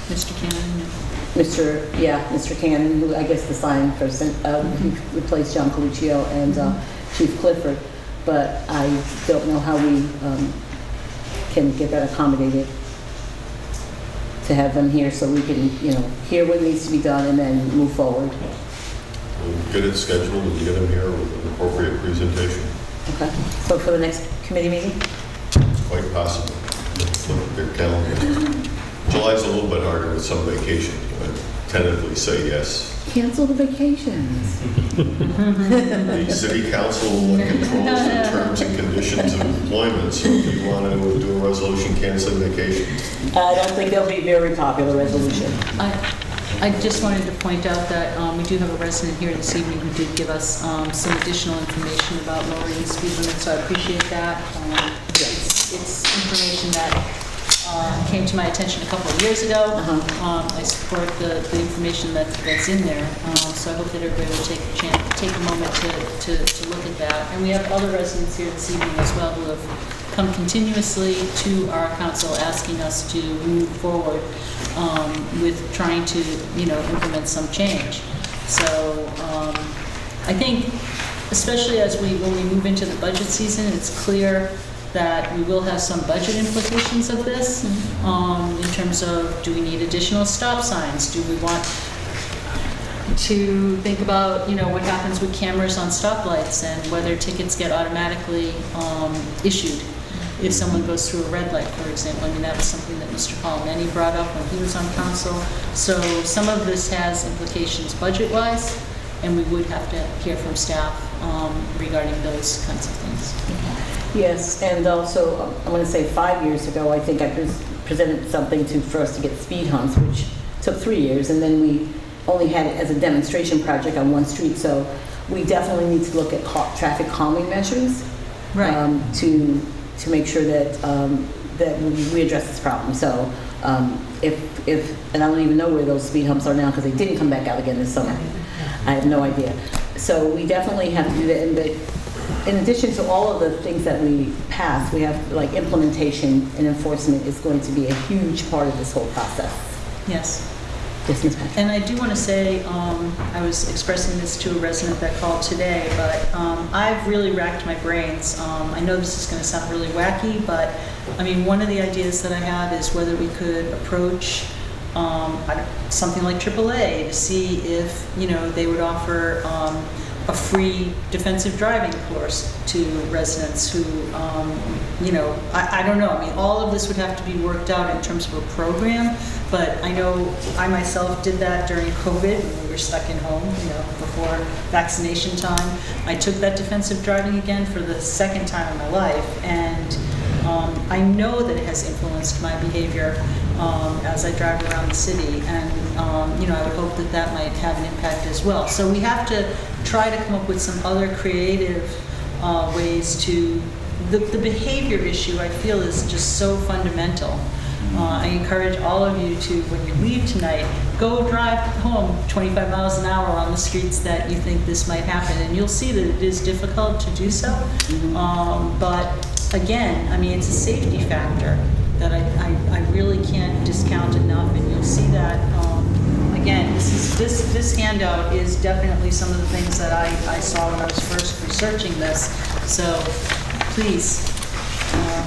Mr. Cannon. Mr. Cannon, who I guess the sign person, who replaced John Coluccio, and Chief Clifford. But I don't know how we can get that accommodated to have them here so we can, hear what needs to be done and then move forward. We'll get it scheduled and get them here with an appropriate presentation. Okay. So for the next committee meeting? It's quite possible. Look at their calendar. July's a little bit harder with some vacation, but tentatively say yes. Cancel the vacations. The city council controls the terms and conditions of employment, so if you want to do a resolution canceling vacations. I don't think they'll be very popular resolution. I just wanted to point out that we do have a resident here this evening who did give us some additional information about lowering the speed limit, so I appreciate that. It's information that came to my attention a couple of years ago. I support the information that's in there, so I hope that everybody will take a moment to look at that. And we have other residents here this evening as well who have come continuously to our council asking us to move forward with trying to, implement some change. So I think, especially when we move into the budget season, it's clear that we will have some budget implications of this in terms of, do we need additional stop signs? Do we want to think about, what happens with cameras on stoplights and whether tickets get automatically issued if someone goes through a red light, for example. I mean, that was something that Mr. Palameni brought up when he was on council. So some of this has implications budget-wise, and we would have to hear from staff regarding those kinds of things. Yes, and also, I'm going to say 5 years ago, I think I presented something for us to get speed humps, which took 3 years, and then we only had it as a demonstration project on one street. So we definitely need to look at traffic calming measures, right, to make sure that that we address this problem. So and I don't even know where those speed humps are now because they didn't come back out again this summer. I have no idea. So we definitely have to do that. And in addition to all of the things that we pass, we have implementation and enforcement is going to be a huge part of this whole process. Yes. Yes, Ms. Patrick. And I do want to say, I was expressing this to a resident that called today, but I've really racked my brains. I know this is going to sound really wacky, but I mean, one of the ideas that I have is whether we could approach something like AAA to see if, they would offer a free defensive driving course to residents who, I don't know. I mean, all of this would have to be worked out in terms of a program, but I know I myself did that during COVID when we were stuck in home, before vaccination time. I took that defensive driving again for the second time in my life, and I know that it has influenced my behavior as I drive around the city, and I would hope that that might have an impact as well. So we have to try to come up with some other creative ways to, the behavior issue I feel is just so fundamental. I encourage all of you to, when you leave tonight, go drive home 25 miles an hour on the streets that you think this might happen, and you'll see that it is difficult to do so. But again, I mean, it's a safety factor that I really can't discount enough, and you'll see that. Again, this handout is definitely some of the things that I saw when I was first researching this. So please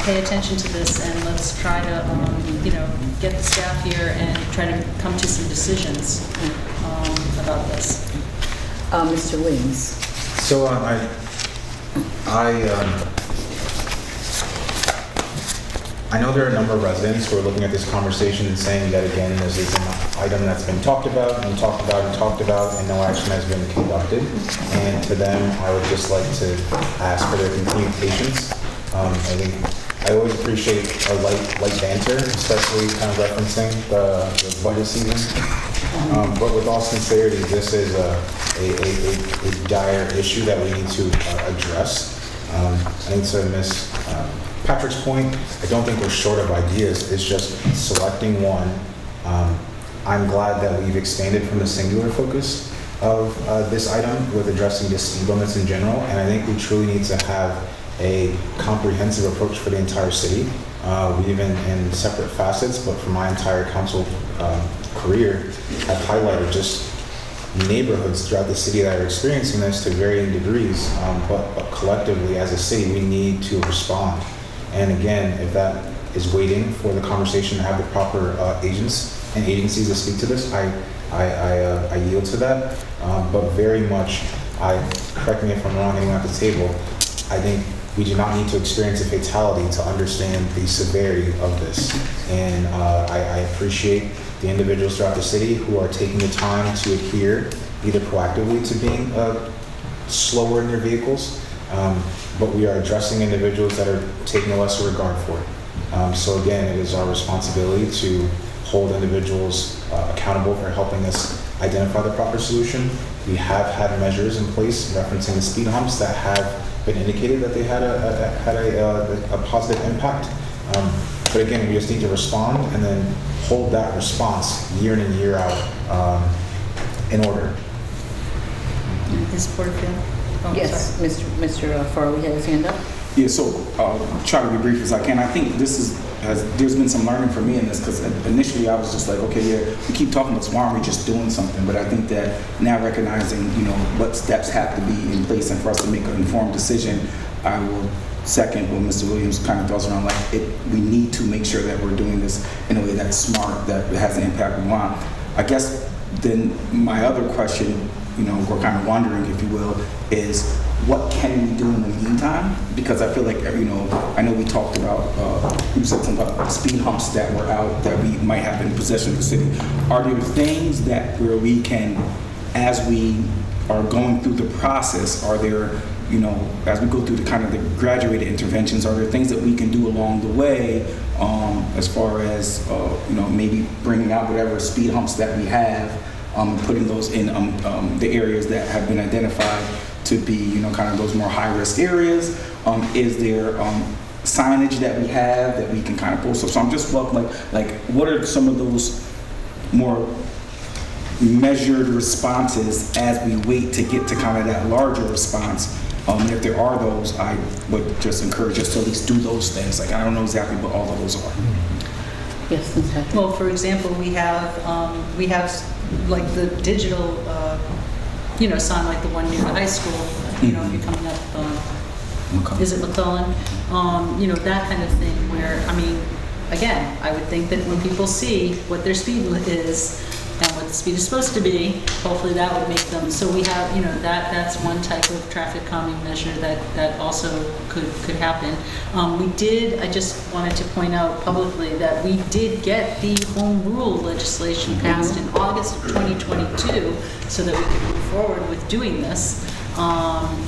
pay attention to this, and let's try to get the staff here and try to come to some decisions about this. Mr. Williams. So I know there are a number of residents who are looking at this conversation and saying that, again, this is an item that's been talked about and talked about and talked about, and no action has been conducted. And to them, I would just like to ask for their continued patience. I think I always appreciate a light banter, especially kind of referencing the budget season. But with all sincerity, this is a dire issue that we need to address. I think to Ms. Patrick's point, I don't think we're short of ideas. It's just selecting one. I'm glad that we've expanded from the singular focus of this item with addressing the speed limits in general, and I think we truly need to have a comprehensive approach for the entire city. We've in separate facets, but for my entire council career, I've highlighted just neighborhoods throughout the city that are experiencing this to varying degrees, but collectively as a city, we need to respond. And again, if that is waiting for the conversation to have the proper agents and agencies to speak to this, I yield to that. But very much, correct me if I'm wrong, anyone at the table, I think we do not need to experience a fatality to understand the severity of this. And I appreciate the individuals throughout the city who are taking the time to adhere either proactively to being slower in their vehicles, but we are addressing individuals that are taking a lesser regard for it. So again, it is our responsibility to hold individuals accountable for helping us identify the proper solution. We have had measures in place referencing the speed humps that have been indicated that they had a positive impact. But again, we just need to respond and then hold that response year in and year out in order. Is Porterfield? Oh, Yes, sorry. Mr. Farley had his hand up. Yeah, so I'll try to be brief as I can. I think there's been some learning for me in this, because initially I was just like, okay, yeah, we keep talking about this, why aren't we just doing something? But I think that now recognizing, what steps have to be in place and for us to make an informed decision, I will second what Mr. Williams kind of throws around, we need to make sure that we're doing this in a way that's smart, that has the impact we want. I guess then my other question, we're kind of wondering, if you will, is what can we do in the meantime? Because I feel like, I know we talked about, you said something about the speed humps that were out that we might have in possession of the city. Are there things where we can, as we are going through the process, are there, as we go through the kind of the graduated interventions, are there things that we can do along the way, as far as, maybe bringing out whatever speed humps that we have, putting those in the areas that have been identified to be, kind of those more high-risk areas? Is there signage that we have that we can kind of post up? So I'm just what are some of those more measured responses as we wait to get to kind of that larger response? If there are those, I would just encourage us to at least do those things. I don't know exactly what all of those are. Yes, Ms. Patrick. Well, for example, we have like the digital, sign, like the one near the high school. If you're coming up, is it McClellan? That kind of thing. Where again, I would think that when people see what their speed is and what the speed is supposed to be, hopefully that would make them. So we have, that's one type of traffic calming measure that also could happen. I just wanted to point out publicly that we did get the home rule legislation passed in August of 2022 so that we could move forward with doing this,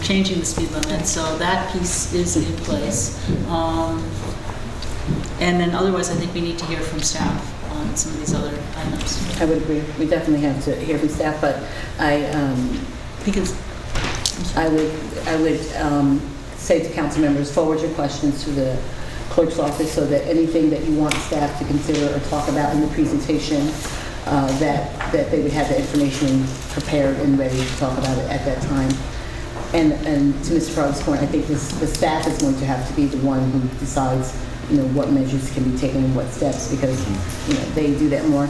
changing the speed limit. So that piece is in place. And then otherwise, I think we need to hear from staff on some of these other items. I would agree. We definitely have to hear from staff, but Because I would say to council members, forward your questions to the clerk's office so that anything that you want staff to consider or talk about in the presentation, that they would have the information prepared and ready to talk about it at that time. And to Mr. Farley's point, I think the staff is going to have to be the one who decides, what measures can be taken and what steps, because, they do that more.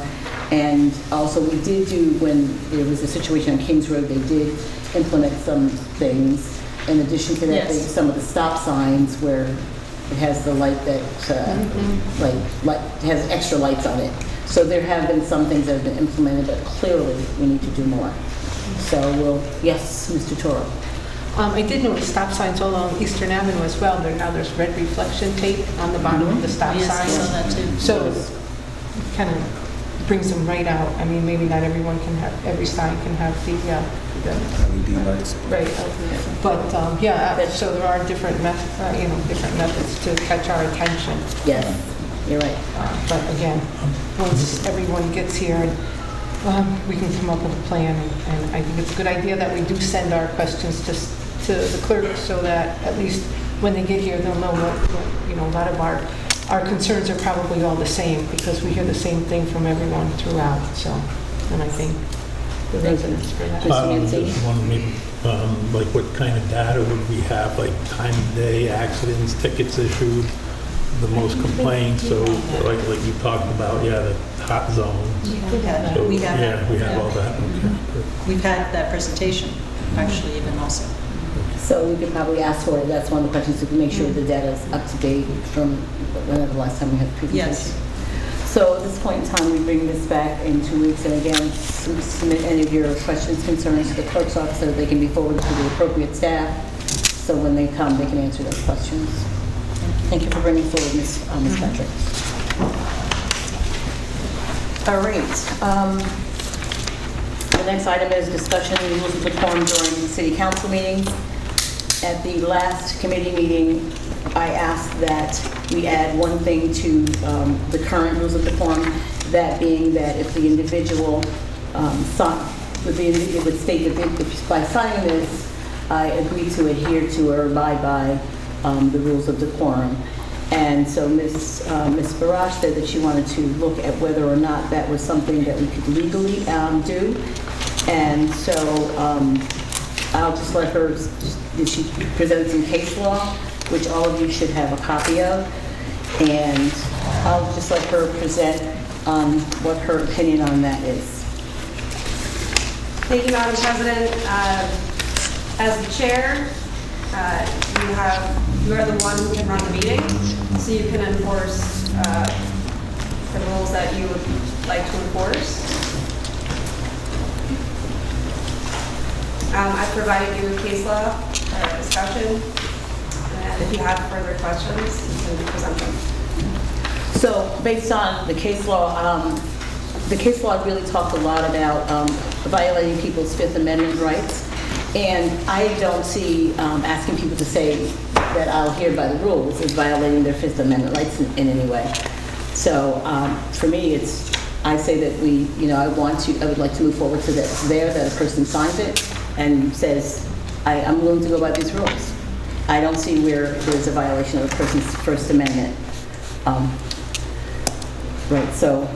And also, we did do, when there was a situation on Kings Road, they did implement some things. In addition to that, Yes. some of the stop signs where it has the light that, has extra lights on it. So there have been some things that have been implemented, but clearly we need to do more. So yes, Mr. Toro. I did notice stop signs all along Eastern Avenue as well. There's red reflection tape on the bottom of the stop Yes, I signs. saw that too. So it kind of brings them right out. I mean, maybe not everyone can have, every sign can have the LED lights. right. But so there are different methods to catch our attention. Yes, you're right. But again, once everyone gets here, we can come up with a plan, and I think it's a good idea that we do send our questions to the clerk, so that at least when they get here, they'll know what a lot of our concerns are probably all the same, because we hear the same thing from everyone throughout, so, and I think the residents for that. Just wondering, maybe, like what kind of data would we have, like time of day, accidents, tickets issued, the most complaints, so like you talked about, the hot zones. We have that. We have all that, okay. Good. We've had that presentation, actually, even also. So we could probably ask for it. That's one of the questions, to make sure the data is up to date from whenever the last time we had the presentation. Yes. So at this point in time, we bring this back in 2 weeks, and again, submit any of your questions, concerns to the clerk's office so that they can be forwarded to the appropriate staff, so when they come, they can answer those questions. Thank you for bringing forward, Ms. Patrick. All right. The next item is discussion of rules of decorum during city council meetings. At the last committee meeting, I asked that we add one thing to the current rules of decorum, that being that if the individual would state that if by signing this, I agree to adhere to or abide by the rules of decorum. And so Ms. Barash said that she wanted to look at whether or not that was something that we could legally do. And so I'll just let her, she presented some case law, which all of you should have a copy of. And I'll just let her present what her opinion on that is. Thank you, Madam President. As the chair, you are the one who can run the meeting, so you can enforce the rules that you would like to enforce. I've provided you a case law for a discussion, and if you have further questions, you can present them. So based on the case law really talked a lot about violating people's Fifth Amendment rights. And I don't see asking people to say that I'll adhere by the rules as violating their Fifth Amendment rights in any way. So for me, I say that I would like to move forward so that it's there, that a person signs it and says, I'm willing to go by these rules. I don't see where there's a violation of a person's First Amendment. Right, so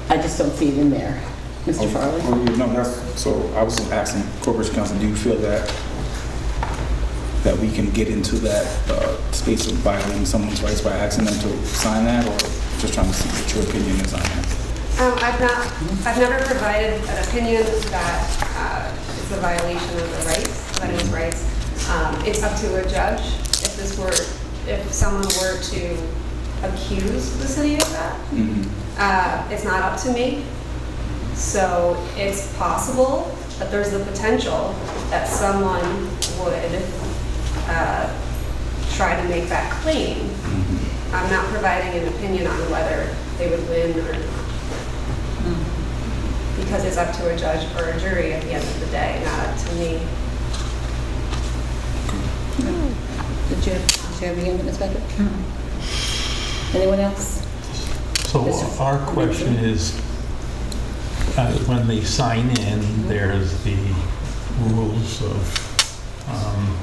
I just don't see it in there. Mr. Farley? So I was asking Corporation Counsel, do you feel that we can get into that space of violating someone's rights by asking them to sign that, or just trying to see what your opinion is on that? I've never provided an opinion that it's a violation of the rights, anybody's rights. It's up to a judge. If someone were to accuse the city of that, it's not up to me. So it's possible that there's the potential that someone would try to make that claim. I'm not providing an opinion on whether they would win or not. Because it's up to a judge or a jury at the end of the day, not up to me. Did you have anything, Ms. Patrick? Anyone else? So our question is, when they sign in, there's the rules of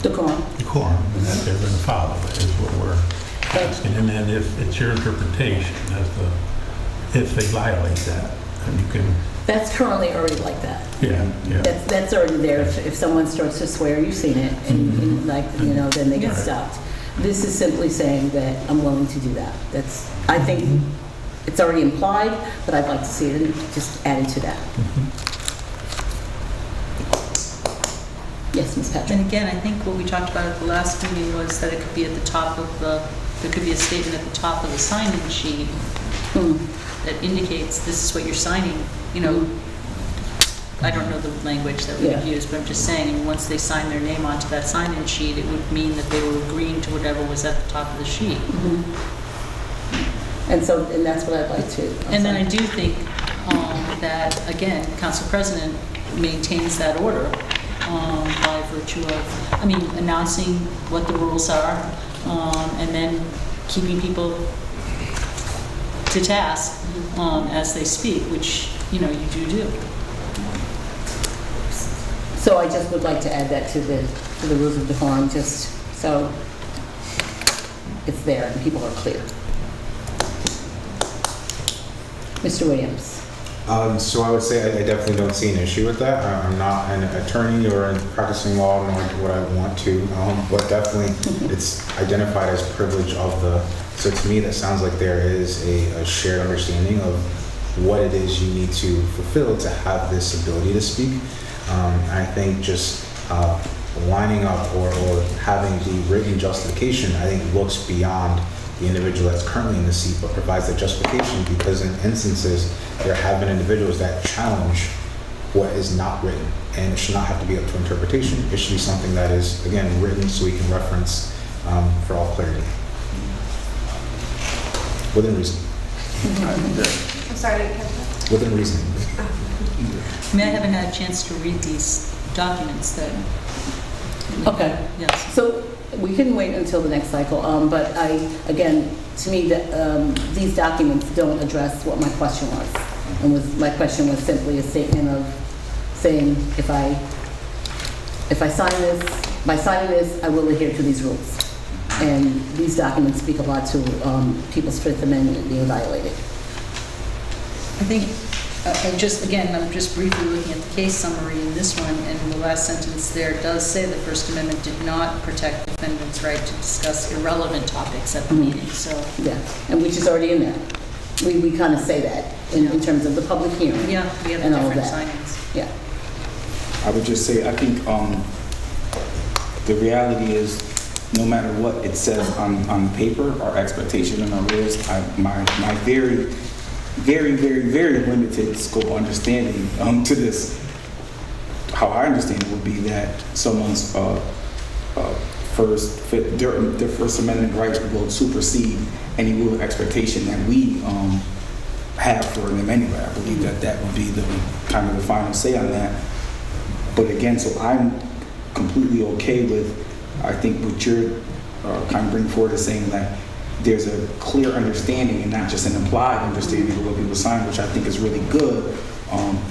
Decorum. and that they're going to follow it, is what we're asking. And then if it's your interpretation as to if they violate that, then you can, That's currently already like that. yeah. That's already there. If someone starts to swear, you've seen it, and like, then they get stopped. This is simply saying that I'm willing to do that. I think it's already implied, but I'd like to see it just added to that. Yes, Ms. Patrick? And again, I think what we talked about at the last meeting was that it could be at the top of there could be a statement at the top of the sign-in sheet that indicates this is what you're signing. I don't know the language that we would use, but I'm just saying, once they sign their name onto that sign-in sheet, it would mean that they were agreeing to whatever was at the top of the sheet. And that's what I'd like to. And then I do think that, again, Council President maintains that order by virtue of, announcing what the rules are, and then keeping people to task as they speak, which, you do. So I just would like to add that to the rules of decorum, just so it's there and people are clear. Mr. Williams? So I would say I definitely don't see an issue with that. I'm not an attorney or practicing law, nor what I want to, but definitely it's identified as privilege of the, so to me that sounds like there is a shared understanding of what it is you need to fulfill to have this ability to speak. I think just lining up or having the written justification, I think looks beyond the individual that's currently in the seat, but provides the justification, because in instances there have been individuals that challenge what is not written, and it should not have to be up to interpretation. It should be something that is, again, written so we can reference for all clarity. Within reason. I'm sorry, I didn't catch that. Within reason. I haven't had a chance to read these documents that... Okay. Yes. So we can wait until the next cycle, but again, to me, these documents don't address what my question was. And my question was simply a statement of saying, if I sign this, by signing this, I will adhere to these rules. And these documents speak a lot to people's Fifth Amendment being violated. I think, I'm just briefly looking at the case summary in this one, and the last sentence there does say the First Amendment did not protect defendants' right to discuss irrelevant topics at the meeting, so. Yeah, and which is already in there. We kind of say that in terms of the public hearing. Yeah, we have and all different that. signings. Yeah. I would just say, I think the reality is, no matter what it says on paper, our expectation and our rules, my very, very, very, very limited scope of understanding to this, how I understand it would be that someone's their First Amendment rights will supersede any rule of expectation that we have for them anyway. I believe that would be the kind of the final say on that. But again, so I'm completely okay with, I think what you're kind of bringing forward is saying that there's a clear understanding and not just an implied understanding of what people sign, which I think is really good.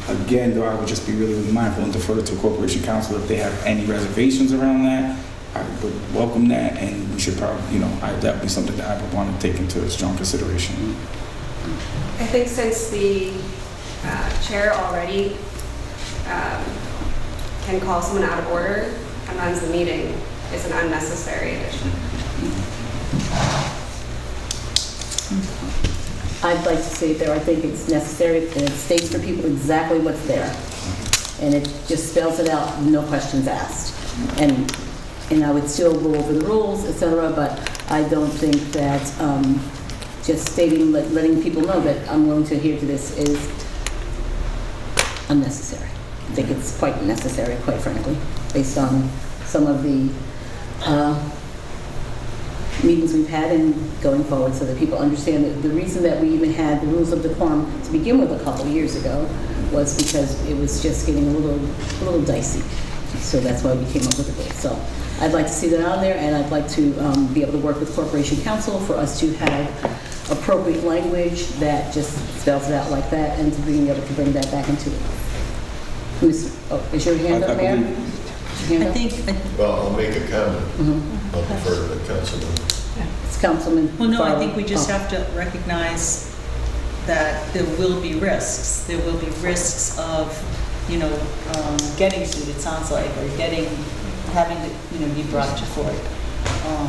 Again, though, I would just be really, really mindful and defer to Corporation Counsel if they have any reservations around that. I would welcome that, and we should probably, that would be something that I would want to take into strong consideration. I think since the chair already can call someone out of order and runs the meeting, is an unnecessary addition. I'd like to see it there. I think it's necessary, and it states for people exactly what's there. And it just spells it out, no questions asked. And I would still go over the rules, et cetera, but I don't think that just stating, letting people know that I'm willing to adhere to this is unnecessary. I think it's quite necessary, quite frankly, based on some of the meetings we've had and going forward, so that people understand that the reason that we even had the rules of decorum to begin with a couple of years ago was because it was just getting a little dicey. So that's why we came up with the rules. So I'd like to see that on there, and I'd like to be able to work with Corporation Counsel for us to have appropriate language that just spells it out like that, and to being able to bring that back into it. Is your hand up, Mayor? Hand I up? think, Well, I'll make a comment. I'll defer to the councilman. It's Councilman. well, no, I Farley. think we just Oh. have to recognize that there will be risks. There will be risks of, getting sued, it sounds like, or having to, be brought to court.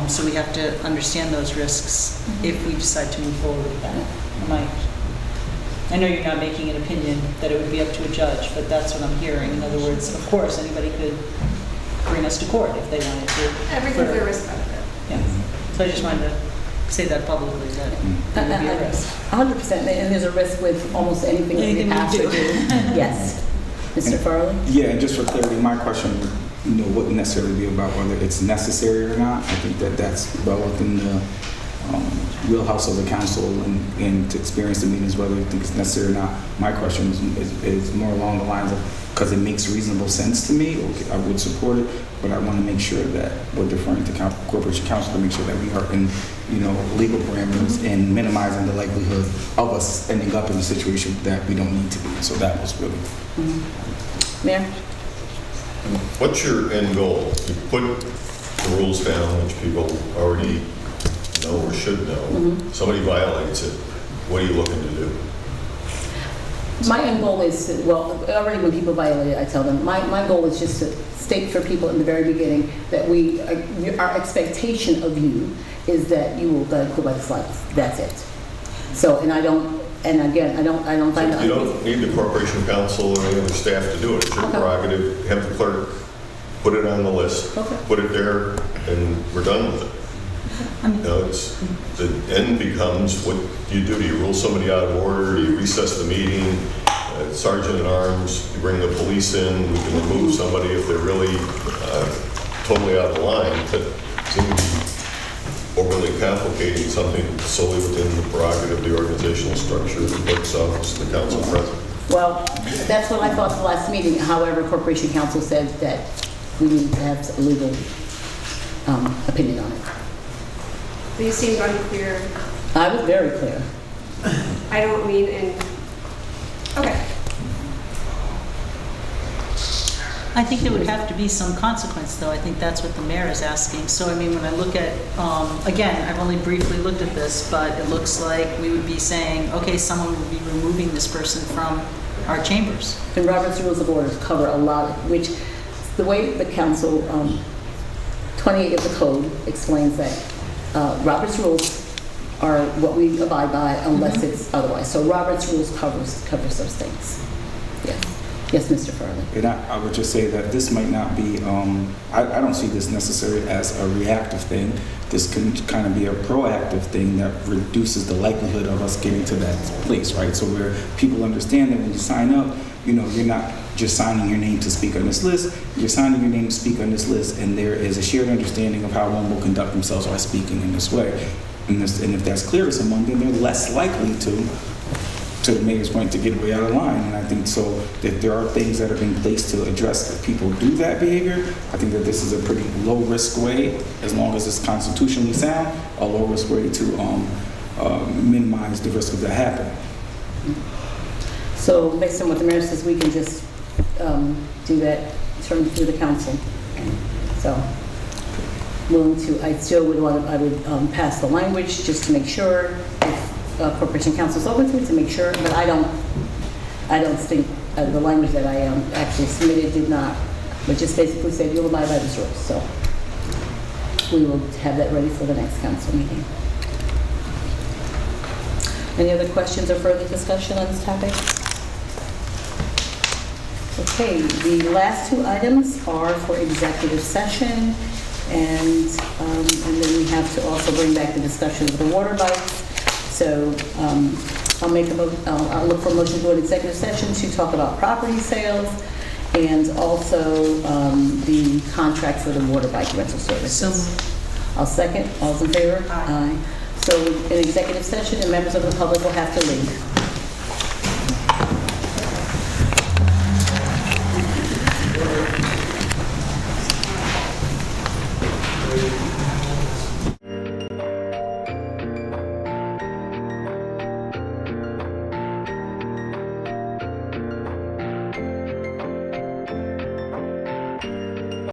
So we have to understand those risks if we decide to move forward with that. I know you're not making an opinion that it would be up to a judge, but that's what I'm hearing. In other words, of course, anybody could bring us to court if they wanted to. Everything's a risk benefit. Yeah. So I just wanted to say that publicly, that there would be a risk. 100%, and there's a risk with almost anything that we Anything we have to do. do. Yes. Mr. Farley? Yeah, and just for clarity, my question, wouldn't necessarily be about whether it's necessary or not. I think that that's well within the wheelhouse of the council and to experience the meetings, whether you think it's necessary or not. My question is more along the lines of, because it makes reasonable sense to me, okay, I would support it, but I want to make sure that we're deferring to Corporation Counsel to make sure that we are in, legal parameters and minimizing the likelihood of us ending up in a situation that we don't need to be. So that was really. Mayor? What's your end goal? You put the rules down, which people already know or should know. Somebody violates it. What are you looking to do? My end goal is, already when people violate it, I tell them, my goal is just to state for people in the very beginning that our expectation of you is that you will go by the slides. That's it. So, and I don't find that. You don't need the Corporation Counsel or any other staff to do it. It's your prerogative. Have the clerk put it on the list, put it there, and we're done with it. The end becomes, what do you do? Do you rule somebody out of order? Do you recess the meeting? Sergeant at arms, you bring the police in, we can remove somebody if they're really totally out of line. But seem to be overly complicating something solely within the prerogative of the organizational structure of the clerk's office and the council president. Well, that's what I thought the last meeting. However, Corporation Counsel said that we need to have a legal opinion on it. You seemed unclear. I was very clear. I don't mean in, okay. I think there would have to be some consequence, though. I think that's what the mayor is asking. So, when I look at, again, I've only briefly looked at this, but it looks like we would be saying, okay, someone would be removing this person from our chambers. And Robert's Rules of Order cover a lot, which the way the council, 28 of the code explains that Robert's Rules are what we abide by unless it's otherwise. So Robert's Rules covers those things. Yes. Yes, Mr. Farley. And I would just say that this might not be, I don't see this necessarily as a reactive thing. This can kind of be a proactive thing that reduces the likelihood of us getting to that place, right? So where people understand that when you sign up, you're not just signing your name to speak on this list, you're signing your name to speak on this list, and there is a shared understanding of how one will conduct themselves by speaking in this way. And if that's clear to someone, then they're less likely to the mayor's point, to get way out of line. And I think so that there are things that are in place to address if people do that behavior. I think that this is a pretty low risk way, as long as it's constitutionally sound, a low risk way to minimize the risk of that happening. So based on what the mayor says, we can just do that through the council. So I still would pass the language just to make sure if Corporation Counsel is open to it, to make sure, but I don't think the language that I actually submitted did not, but just basically said you'll abide by this rule. So we will have that ready for the next council meeting. Any other questions or further discussion on this topic? Okay, the last two items are for executive session, and then we have to also bring back the discussion of the water bikes. So I'll look for a motion to go to executive session to talk about property sales and also the contract for the water bike rental services. I'll second. All's in favor? Aye. So in executive session, and members of the public will have to leave.